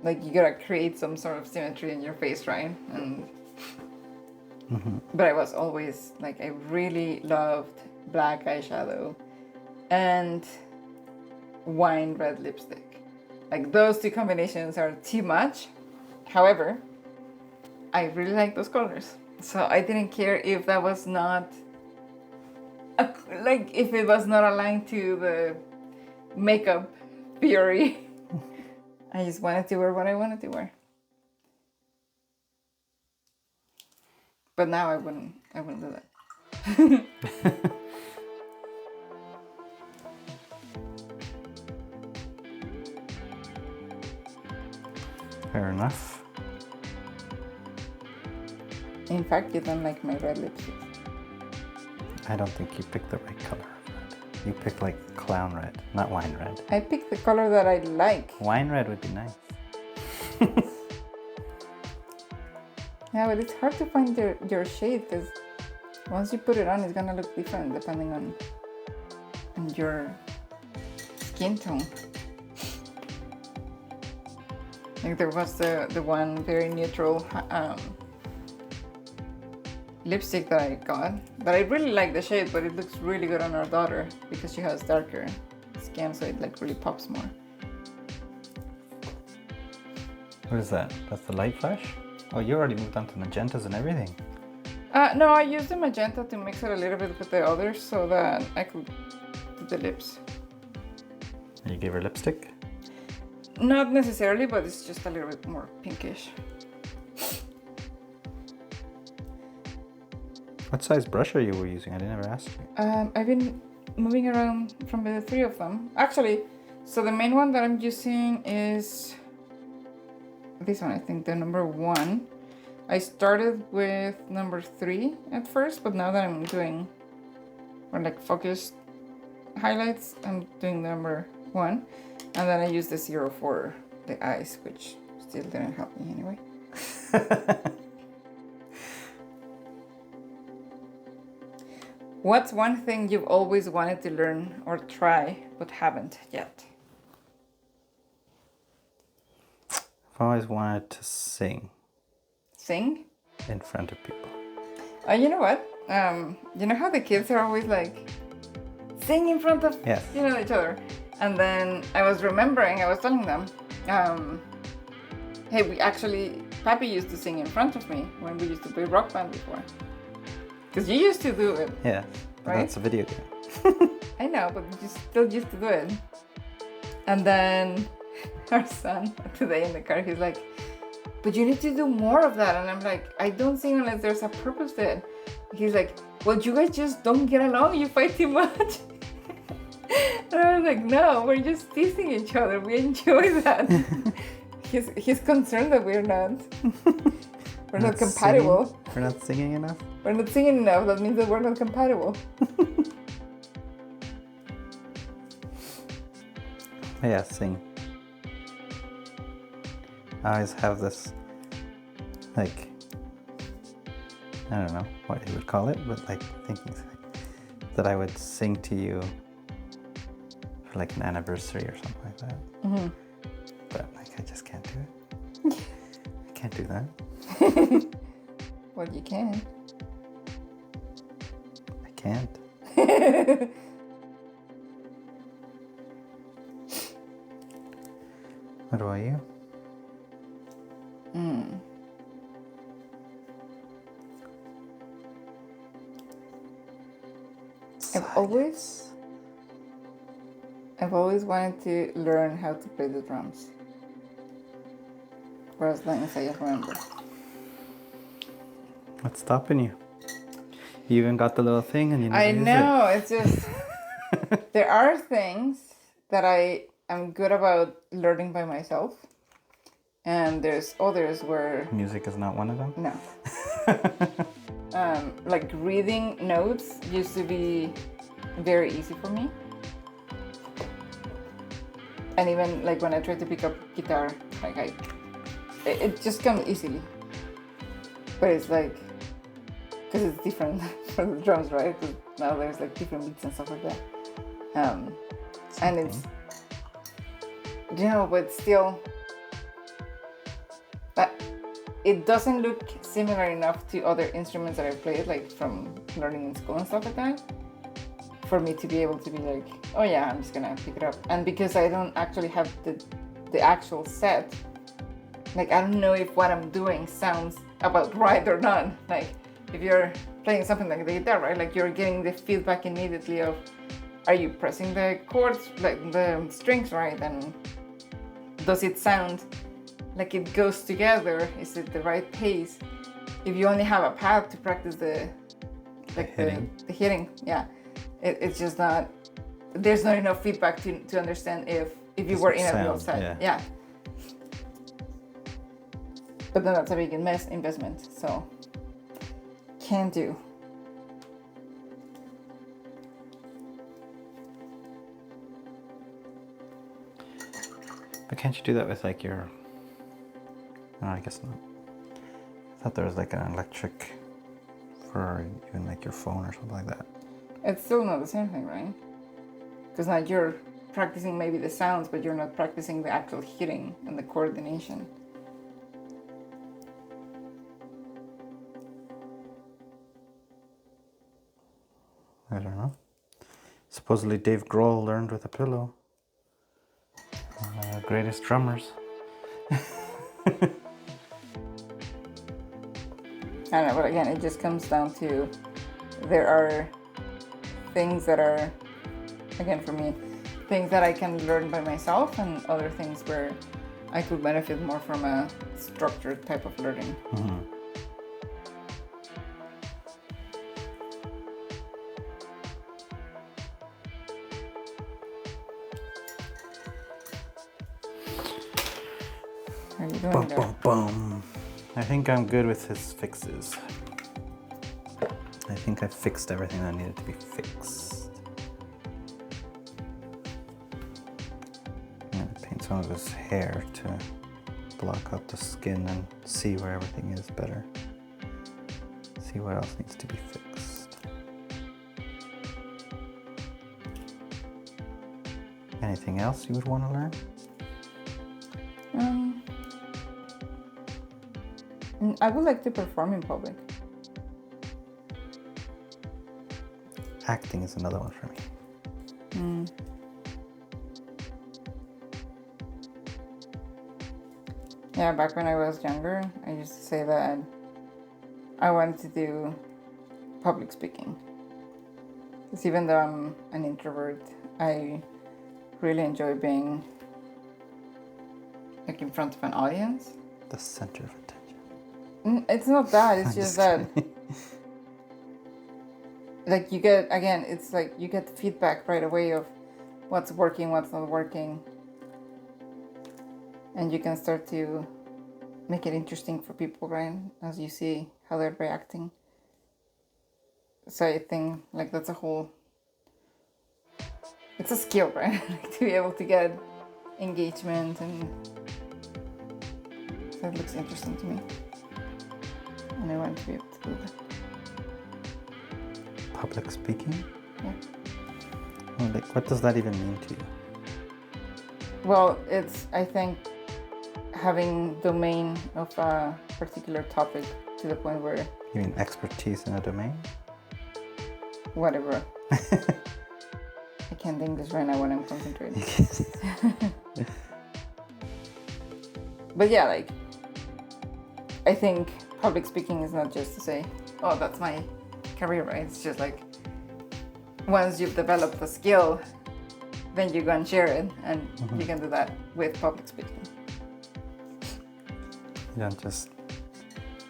like you gotta create some sort of symmetry in your face, right? And but I was always like, I really loved black eyeshadow and wine red lipstick. Like those two combinations are too much. However, I really like those colors, so I didn't care if that was not like if it was not aligned to the makeup theory. I just wanted to wear what I wanted to wear. But now I wouldn't do that. Fair enough. In fact, you don't like my red lipstick. I don't think you picked the right color of red. You picked like clown red, not wine red. I picked the color that I like. Wine red would be nice. Yeah, but it's hard to find your shade because once you put it on, it's gonna look different depending on your skin tone. Like there was the one very neutral lipstick that I got, but I really like the shade, but it looks really good on our daughter because she has darker skin. again, so it like really pops more. What is that? That's the light flash? Oh, you already moved on to magentas and everything. No, I used the magenta to mix it a little bit with the others so that I could do the lips. And you gave her lipstick? Not necessarily, but it's just a little bit more pinkish. What size brush are you using? I didn't ever ask you. I've been moving around from the three of them. Actually, so the main one that I'm using is this one, I think, the number 1. I started with number 3 at first, but now that I'm doing more like focused highlights, I'm doing number 1. And then I use the 0 for the eyes, which still didn't help me anyway. What's one thing you've always wanted to learn or try, but haven't yet? I've always wanted to sing. Sing? In front of people. You know what? You know how the kids are always like, sing in front of Yes. each other? And then I was remembering, I was telling them, hey, Papi used to sing in front of me when we used to play rock band before. Because you used to do it. Yeah, but right? that's a video game. I know, but you still used to do it. And then our son today in the car, he's like, but you need to do more of that. And I'm like, I don't sing unless there's a purpose to it. He's like, well, you guys just don't get along. You fight too much. And I was like, no, we're just teasing each other. We enjoy that. He's concerned that we're not compatible. Singing? We're not singing enough? We're not singing enough. That means that we're not compatible. Yeah, sing. I always have this, like, I don't know what you would call it, but like thinking that I would sing to you for like an anniversary or something like that. Mm-hmm. But like, I just can't do it. I can't do that. Well, you can. I can't. What about you? I've always wanted to learn how to play the drums. For as long as I remember. What's stopping you? You even got the little thing and you never I use know, it's just there are things that I am good about learning by myself. And there's others where Music is not one of them? no. Like reading notes used to be very easy for me. And even like when I try to pick up guitar, like it just comes easily. But it's like, because it's different for the drums, right? Because now there's like different beats and stuff like that. And it's, but still, it doesn't look similar enough to other instruments that I played, like from learning in school and stuff like that, for me to be able to be like, oh yeah, I'm just gonna pick it up. And because I don't actually have the actual set, like I don't know if what I'm doing sounds about right or not. Like if you're playing something like the guitar, right? Like you're getting the feedback immediately of, are you pressing the chords, like the strings right? And does it sound like it goes together? Is it the right pace? If you only have a pad to practice the hitting, yeah, it's just not. There's not enough feedback to understand if you were in a real set. Yeah. But then that's a big investment, so can do. But can't you do that with like your... No, I guess not. I thought there was like an electric for even like your phone or something like that. It's still not the same thing, right? Because now you're practicing maybe the sounds, but you're not practicing the actual hitting and the coordination. I don't know. Supposedly Dave Grohl learned with a pillow. the greatest drummers. I don't know, but again, it just comes down to there are things that are, again for me, things that I can learn by myself and other things where I could benefit more from a structured type of learning. Mm-hmm. How are you doing Bum, there? bum, bum. I think I'm good with his fixes. I think I fixed everything that needed to be fixed. I'm gonna paint some of his hair to block out the skin and see where everything is better. See what else needs to be fixed. Anything else you would want to learn? I would like to perform in public. Acting is another one for me. Yeah, back when I was younger, I used to say that I wanted to do public speaking. Because even though I'm an introvert, I really enjoy being like in front of an audience. The center of attention. It's not that, it's I'm just just that kidding. like you get, again, it's like you get feedback right away of what's working, what's not working. And you can start to make it interesting for people, right? As you see how they're reacting. So I think like that's a whole, it's a skill, right? Like, to be able to get engagement, and that looks interesting to me. And I want to be able to do that. Public speaking? Yeah. Well, like, what does that even mean to you? Well, it's, I think, having domain of a particular topic to the point where You mean expertise in a domain? whatever. I can't English right now when I'm concentrating. But yeah, like, I think public speaking is not just to say, oh, that's my career, right? It's just like, once you've developed the skill, then you go and share it, and you can do that with public speaking. You don't just,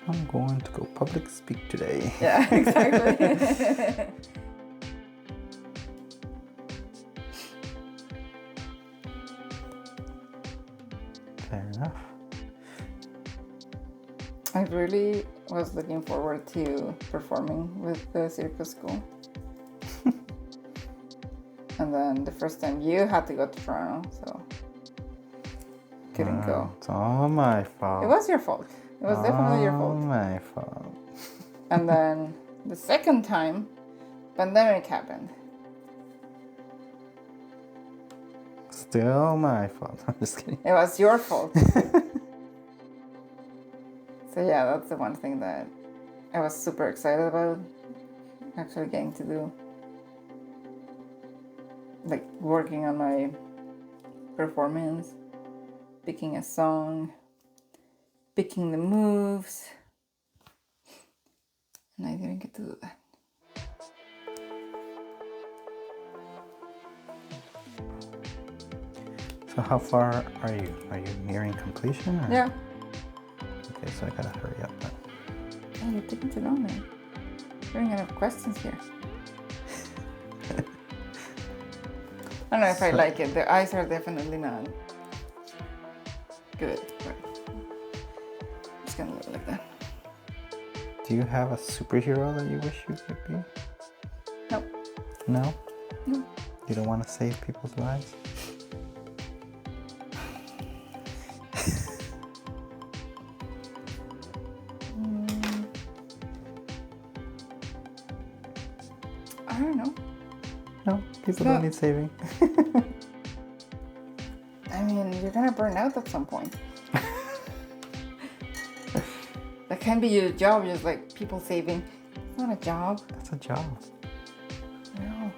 I'm going to go public speak today. Yeah, exactly. Fair enough. I really was looking forward to performing with the circus school. And then the first time you had to go to Toronto, so couldn't go. It's all my fault. It was your fault. It was definitely your All fault. my fault. And then the second time, pandemic happened. Still my fault. I'm just kidding. It was your fault. So yeah, that's the one thing that I was super excited about, actually getting to do. Like working on my performance, picking a song, picking the moves. And I didn't get to do that. So how far are you? Are you nearing completion? Or? Yeah. Okay, so I gotta hurry up then. Oh, you're taking too long, man. We're running out of questions here. I don't know if I like it. The eyes are definitely not good, but I'm just gonna leave it like that. Do you have a superhero that you wish you could be? Nope. No? No. You don't want to save people's lives? I don't know. No, people No. don't need saving. I mean, you're gonna burn out at some point. That can be your job, just like people saving. It's not a job. That's a job. No.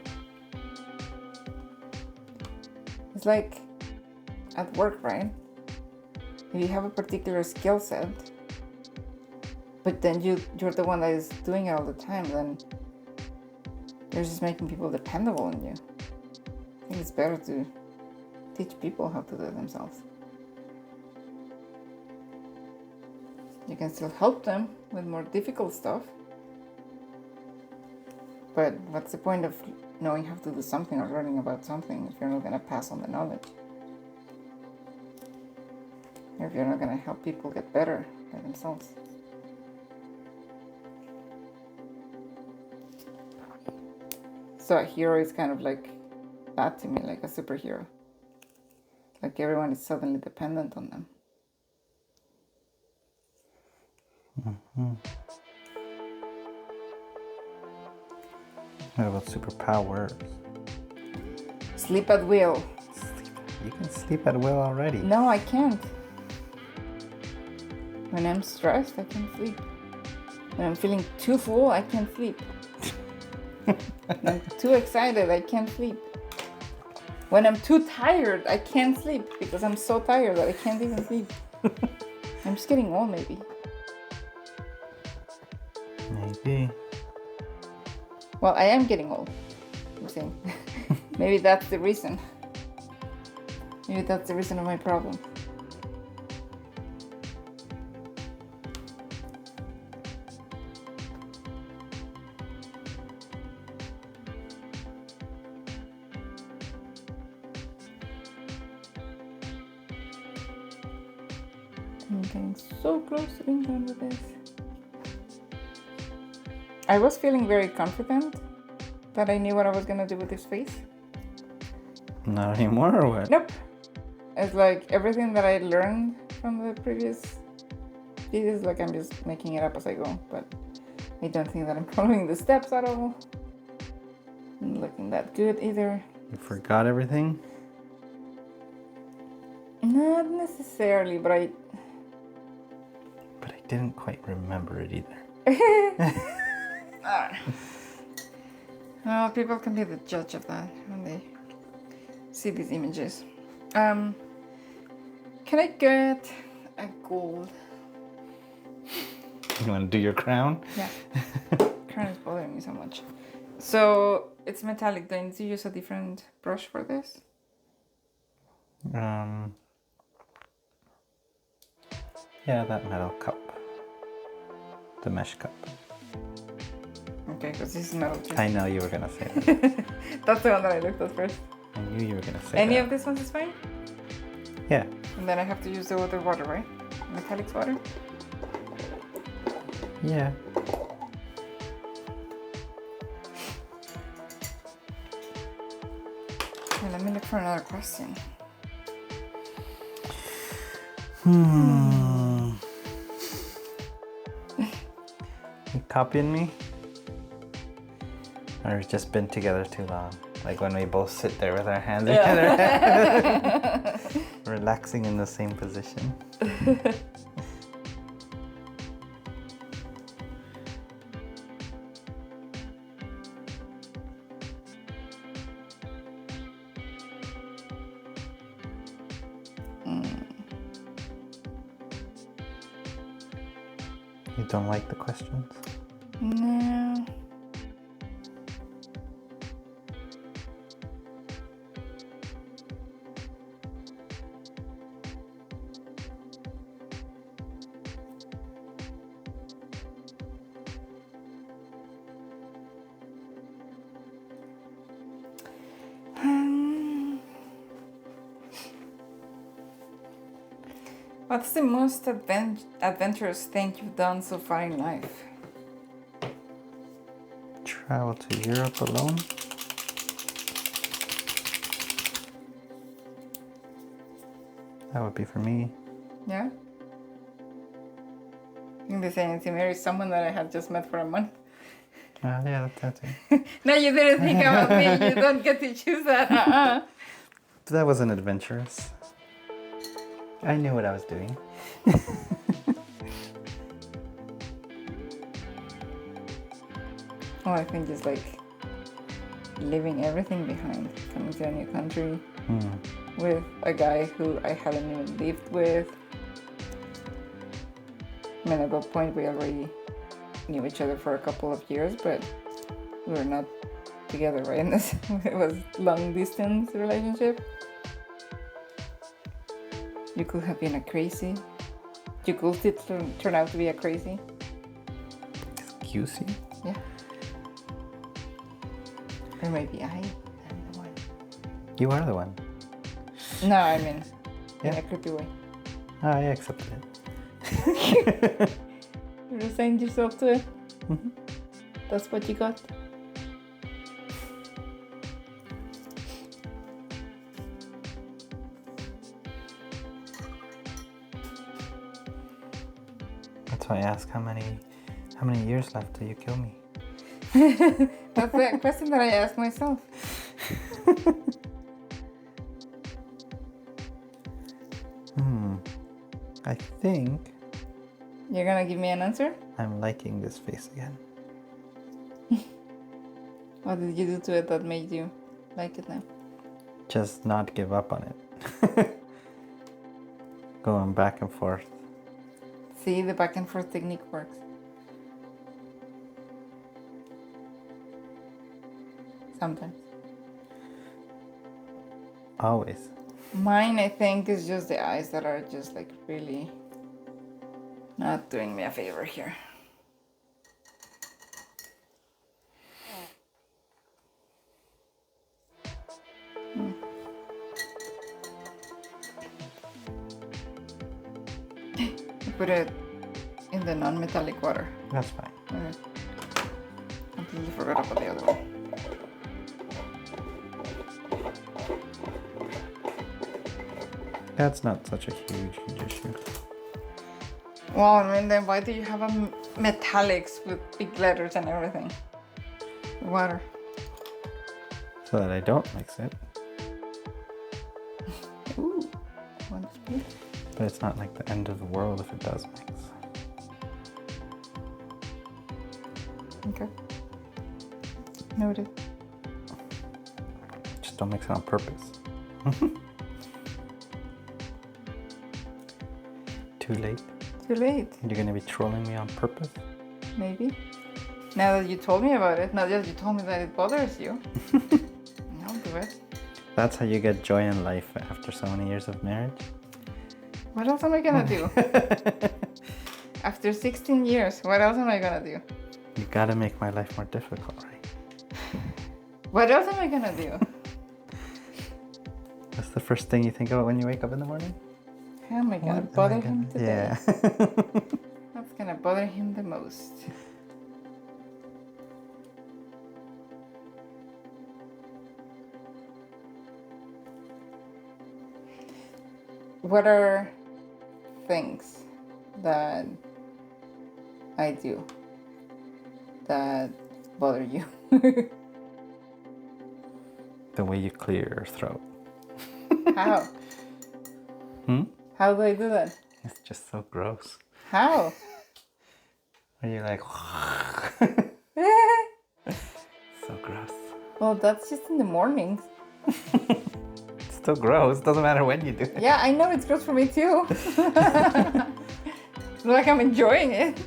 It's like at work, right? If you have a particular skill set, but then you're the one that is doing it all the time, then you're just making people dependable on you. I think it's better to teach people how to do it themselves. You can still help them with more difficult stuff, but what's the point of knowing how to do something or learning about something if you're not going to pass on the knowledge? Or if you're not going to help people get better by themselves? So a hero is kind of like that to me, like a superhero. Like everyone is suddenly dependent on them. Mm-hmm. What about superpowers? Sleep at will. You can sleep at will already. No, I can't. When I'm stressed, I can't sleep. When I'm feeling too full, I can't sleep. When I'm too excited, I can't sleep. When I'm too tired, I can't sleep because I'm so tired that I can't even sleep. I'm just getting old, maybe. Maybe. Well, I am getting old, I'm saying. Maybe that's the reason. Maybe that's the reason of my problem. I'm getting so close to being done with this. I was feeling very confident that I knew what I was gonna do with this face. Not anymore, or what? Nope. It's like everything that I learned from the previous videos, like I'm just making it up as I go, but I don't think that I'm following the steps at all. Not looking that good either. You forgot everything? Not necessarily, but I didn't quite remember it either. Well, people can be the judge of that when they see these images. Can I get a gold? You want to do your crown? Yeah. Crown is bothering me so much. So it's metallic. Do I need to use a different brush for this? Yeah, that metal cup. The mesh cup. Okay, because this is metal. I know you were gonna say that. That's the one that I looked at first. I knew you were gonna say Any that. of these ones is fine? Yeah. And then I have to use the other water, right? Metallics water? Yeah. Okay, let me look for another question. You copying me? Or we've just been together too long? Like when we both sit there with our hands together, relaxing in the same position. You don't like the questions? No. What's the most adventurous thing you've done so far in life? Travel to Europe alone? That would be for me. Yeah? I think the same to marry someone that I had just met for a month. Yeah, that's it. No, you didn't think about me. You don't get to choose that. That wasn't adventurous. I knew what I was doing. Oh, I think just like leaving everything behind, coming to a new country, with a guy who I hadn't even lived with. I mean, at that point we already knew each other for a couple of years, but we were not together, right? It was long distance relationship. You could have been a crazy. You could still turn out to be a crazy. Excuse you? Yeah. Or maybe I am the one. You are the one. No, I mean, in Yeah. a creepy way. Oh, I accepted it. You resigned yourself to it? Mm-hmm. That's what you got? That's why I ask how many years left till you kill me. That's the question that I asked myself. I think You're gonna give me an answer? I'm liking this face again. What did you do to it that made you like it now? Just not give up on it. Going back and forth. See, the back and forth technique works. Sometimes. Always. Mine, I think, is just the eyes that are just like really not doing me a favor here. Put it in the non-metallic water. That's fine. Okay. Completely forgot about the other one. That's not such a huge issue. Well, I mean, then why do you have a metallics with big letters and everything? Water. So that I don't mix it. Ooh, one spoon. But it's not like the end of the world if it does mix. Okay. Noted. Just don't mix it on purpose. Too late? Too late, You're gonna be trolling me on purpose? maybe. Now that you told me about it, now that you told me that it bothers you, I'll do it. That's how you get joy in life after so many years of marriage? What else am I gonna do? After 16 years, what else am I gonna do? You gotta make my life more difficult, right? What else am I gonna do? What's the first thing you think about when you wake up in the morning? How am I gonna What am I bother gonna- him today? Yeah. That's gonna bother him the most. What are things that I do that bother you? The way you clear your throat. How? How do I do that? It's just so gross. How? Are you like... so gross. Well, that's just in the mornings. It's still gross. Doesn't matter when you do it. Yeah, I know it's gross for me too. It's not like I'm enjoying it.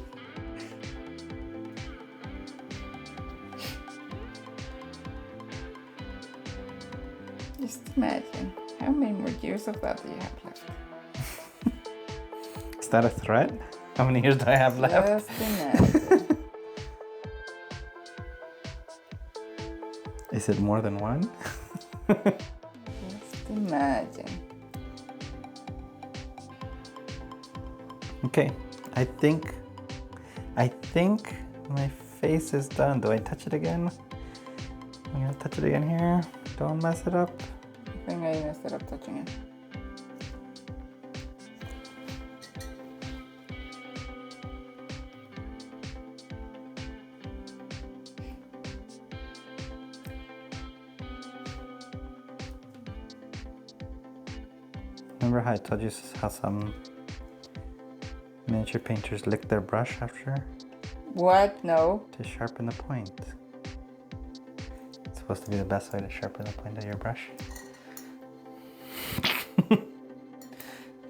Just imagine how many more years of that do you have left? Is that a threat? How many years do I have left? Just imagine. Is it more than one? Just imagine. Okay, I think my face is done. Do I touch it again? I'm gonna touch it again here. Don't mess it up. I think I messed it up touching it. Remember how I told you how some miniature painters lick their brush after What? No. to sharpen the point? It's supposed to be the best way to sharpen the point of your brush.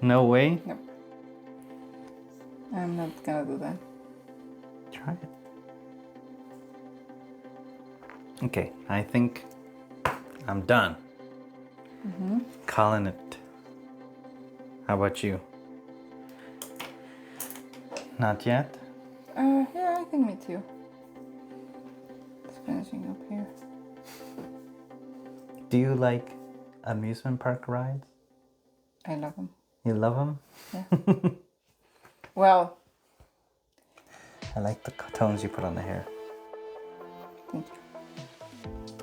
No way? Nope. I'm not gonna do that. Try it. Okay, I think I'm done. Calling it. How about you? Not yet? Yeah, I think me too. It's finishing up here. Do you like amusement park rides? I love them. You love them? Yeah. Well, I like the tones you put on the hair. thank you.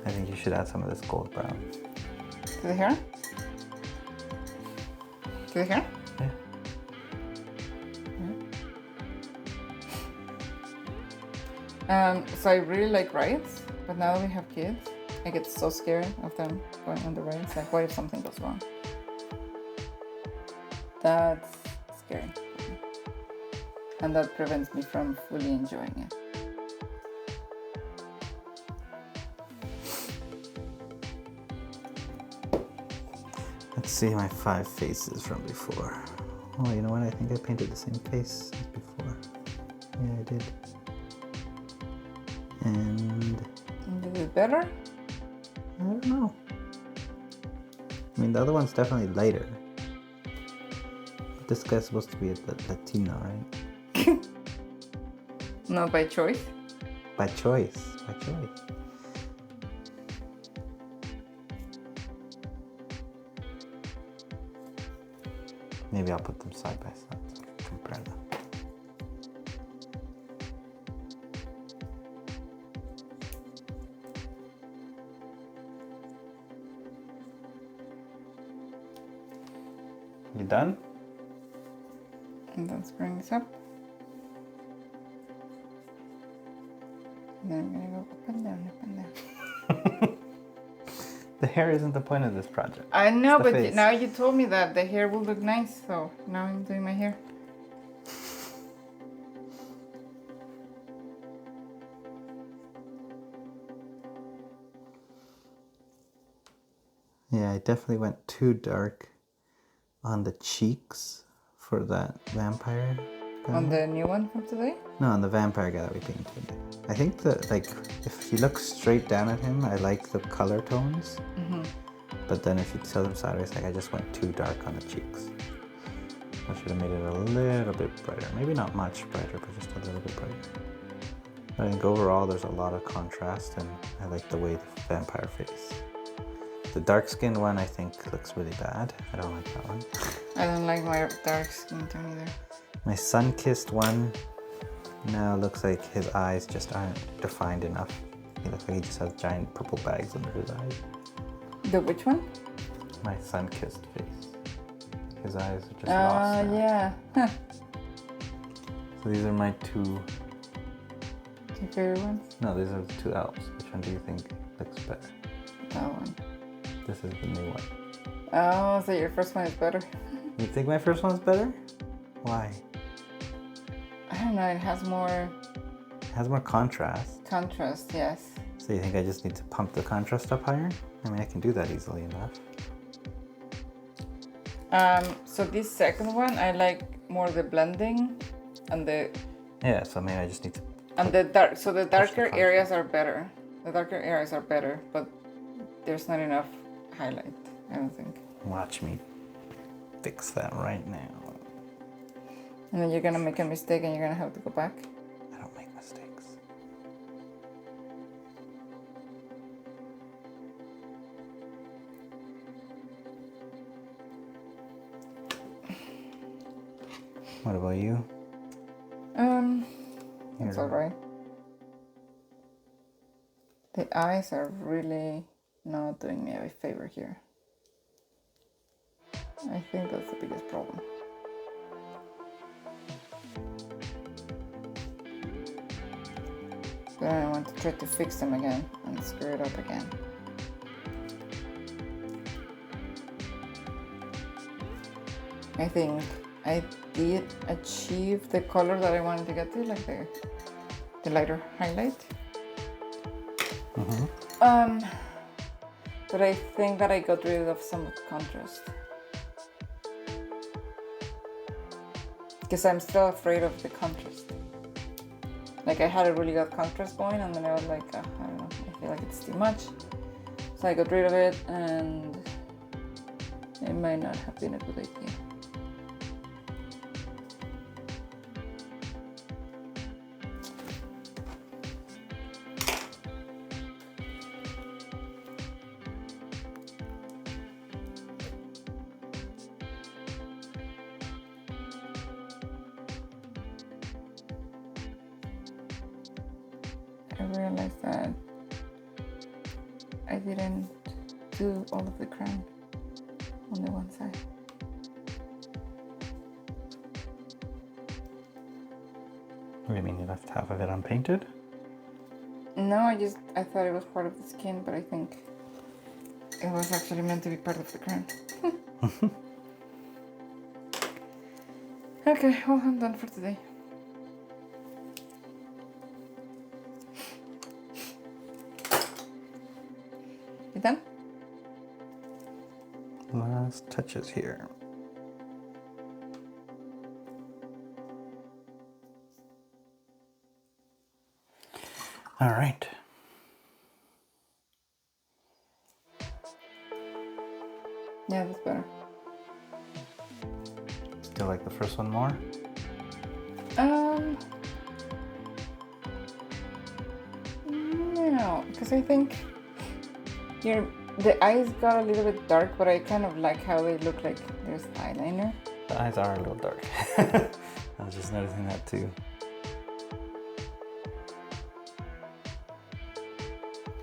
I think you should add some of this gold brown. To the hair? To the hair? Yeah. So I really like rides, but now that we have kids, I get so scared of them going on the rides. Like, what if something goes wrong? That's scary. And that prevents me from fully enjoying it. Let's see my 5 faces from before. Oh, you know what? I think I painted the same face as before. Yeah, I did. And Is it better? I don't know. I mean, the other one's definitely lighter. But this guy's supposed to be a Latino, right? Not by choice. By choice. By choice. Maybe I'll put them side by side so I can compare them. You done? And let's bring this up. And then I'm gonna go up and down, up and down. The hair isn't the point of this project. I know, It's the but face. now you told me that the hair will look nice, so now I'm doing my hair. Yeah, I definitely went too dark on the cheeks for that vampire guy. On the new one from today? No, on the vampire guy that we painted. I think that, like, if you look straight down at him, I like the color tones. But then if you tilt him sideways, like, I just went too dark on the cheeks. I should have made it a little bit brighter. Maybe not much brighter, but just a little bit brighter. I think overall there's a lot of contrast, and I like the way the vampire face. The dark skinned one I think looks really bad. I don't like that one. I don't like my dark skin tone either. My sun-kissed one now looks like his eyes just aren't defined enough. He looks like he just has giant purple bags under his eyes. The which one? My sun-kissed face. His eyes are just lost now. Yeah. Huh. So these are my two... Your favorite ones? No, these are the two elves. Which one do you think looks better? That one. This is the new one. Oh, so your first one is better? You think my first one's better? Why? I don't know, it has more It has more contrast. contrast, yes. So you think I just need to pump the contrast up higher? I mean, I can do that easily enough. So this second one, I like more the blending and the Yeah, so maybe I just need to... dark. So the darker contrast. areas are better. The darker areas are better, but there's not enough highlight, I don't think. Watch me fix that right now. And then you're gonna make a mistake and you're gonna have to go back. I don't make mistakes. What about you? It's alright. The eyes are really not doing me a favor here. I think that's the biggest problem. Then I want to try to fix them again and screw it up again. I think I did achieve the color that I wanted to get to, like the lighter highlight. But I think that I got rid of some of the contrast. Because I'm still afraid of the contrast. Like I had a really good contrast going, and then I was like, I don't know, I feel like it's too much. So I got rid of it, and it might not have been a good idea. I realized that I didn't do all of the crown on the one side. What do you mean you left half of it unpainted? No, I thought it was part of the skin, but I think it was actually meant to be part of the crown. Okay, well, I'm done for today. You done? Last touches here. All right. Yeah, that's better. Still like the first one more? No, because I think the eyes got a little bit dark, but I kind of like how they look like there's eyeliner. The eyes are a little dark. I was just noticing that too.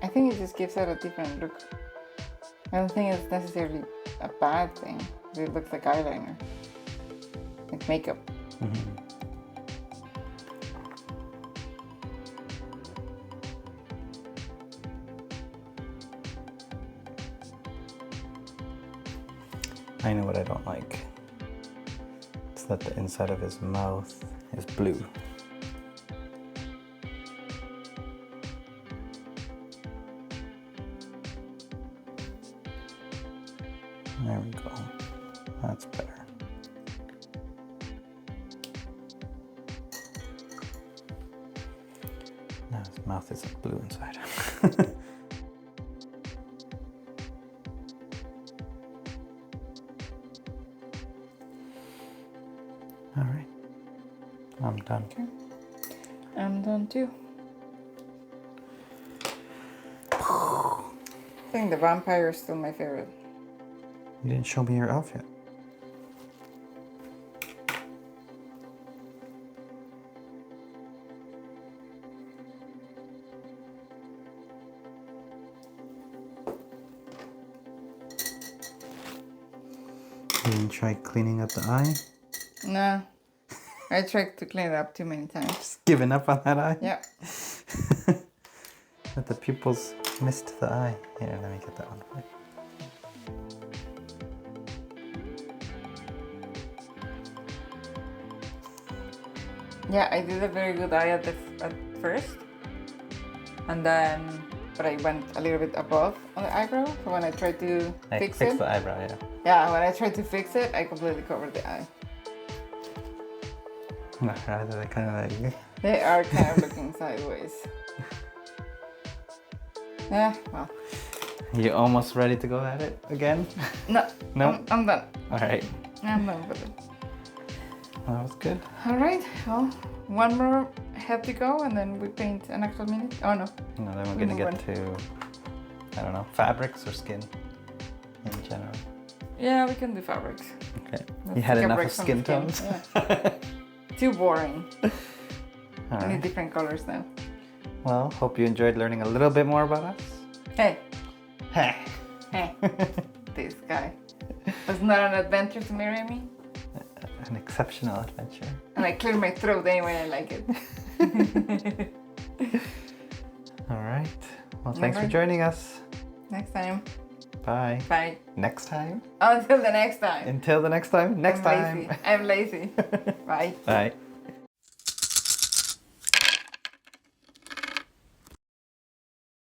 I think it just gives it a different look. I don't think it's necessarily a bad thing. It looks like eyeliner, like makeup. Mm-hmm. I know what I don't like. It's that the inside of his mouth is blue. There we go. That's better. Now his mouth is like blue inside. All right, I'm done. Okay. I'm done too. I think the vampire is still my favorite. You didn't show me your outfit. You didn't try cleaning up the eye? No, I tried to clean it up too many times. Just giving up on that eye? Yeah. But the pupils missed the eye. Here, let me get that one for you. Yeah, I did a very good eye at first, and then but I went a little bit above on the eyebrow. So when I tried to fix it, the eyebrow, yeah. yeah, when I tried to fix it, I completely covered the eye. Rather, they kind of like. They are kind of looking sideways. Yeah, well. You almost ready to go at it again? No. No? I'm done. All right. I'm done with it. Well, that was good. All right. Well, one more head to go, and then we paint an actual minute. Oh no. No, then we're gonna get to, I don't know, fabrics or skin in general. Yeah, we can do fabrics. Okay. Let's You had take a enough break of from skin the skin. tones? Yeah. Too boring. All I need right. different colors now. Well, hope you enjoyed learning a little bit more about us. Hey. Hey. Hey. This guy. Was not an adventure to marry me. An exceptional adventure. And I clear my throat anyway I like it. All right. Well, thanks for Alright. joining us. Next time. Bye. Bye. Next time? Until the next time. Until the next time? Next time. I'm lazy. Bye. Bye.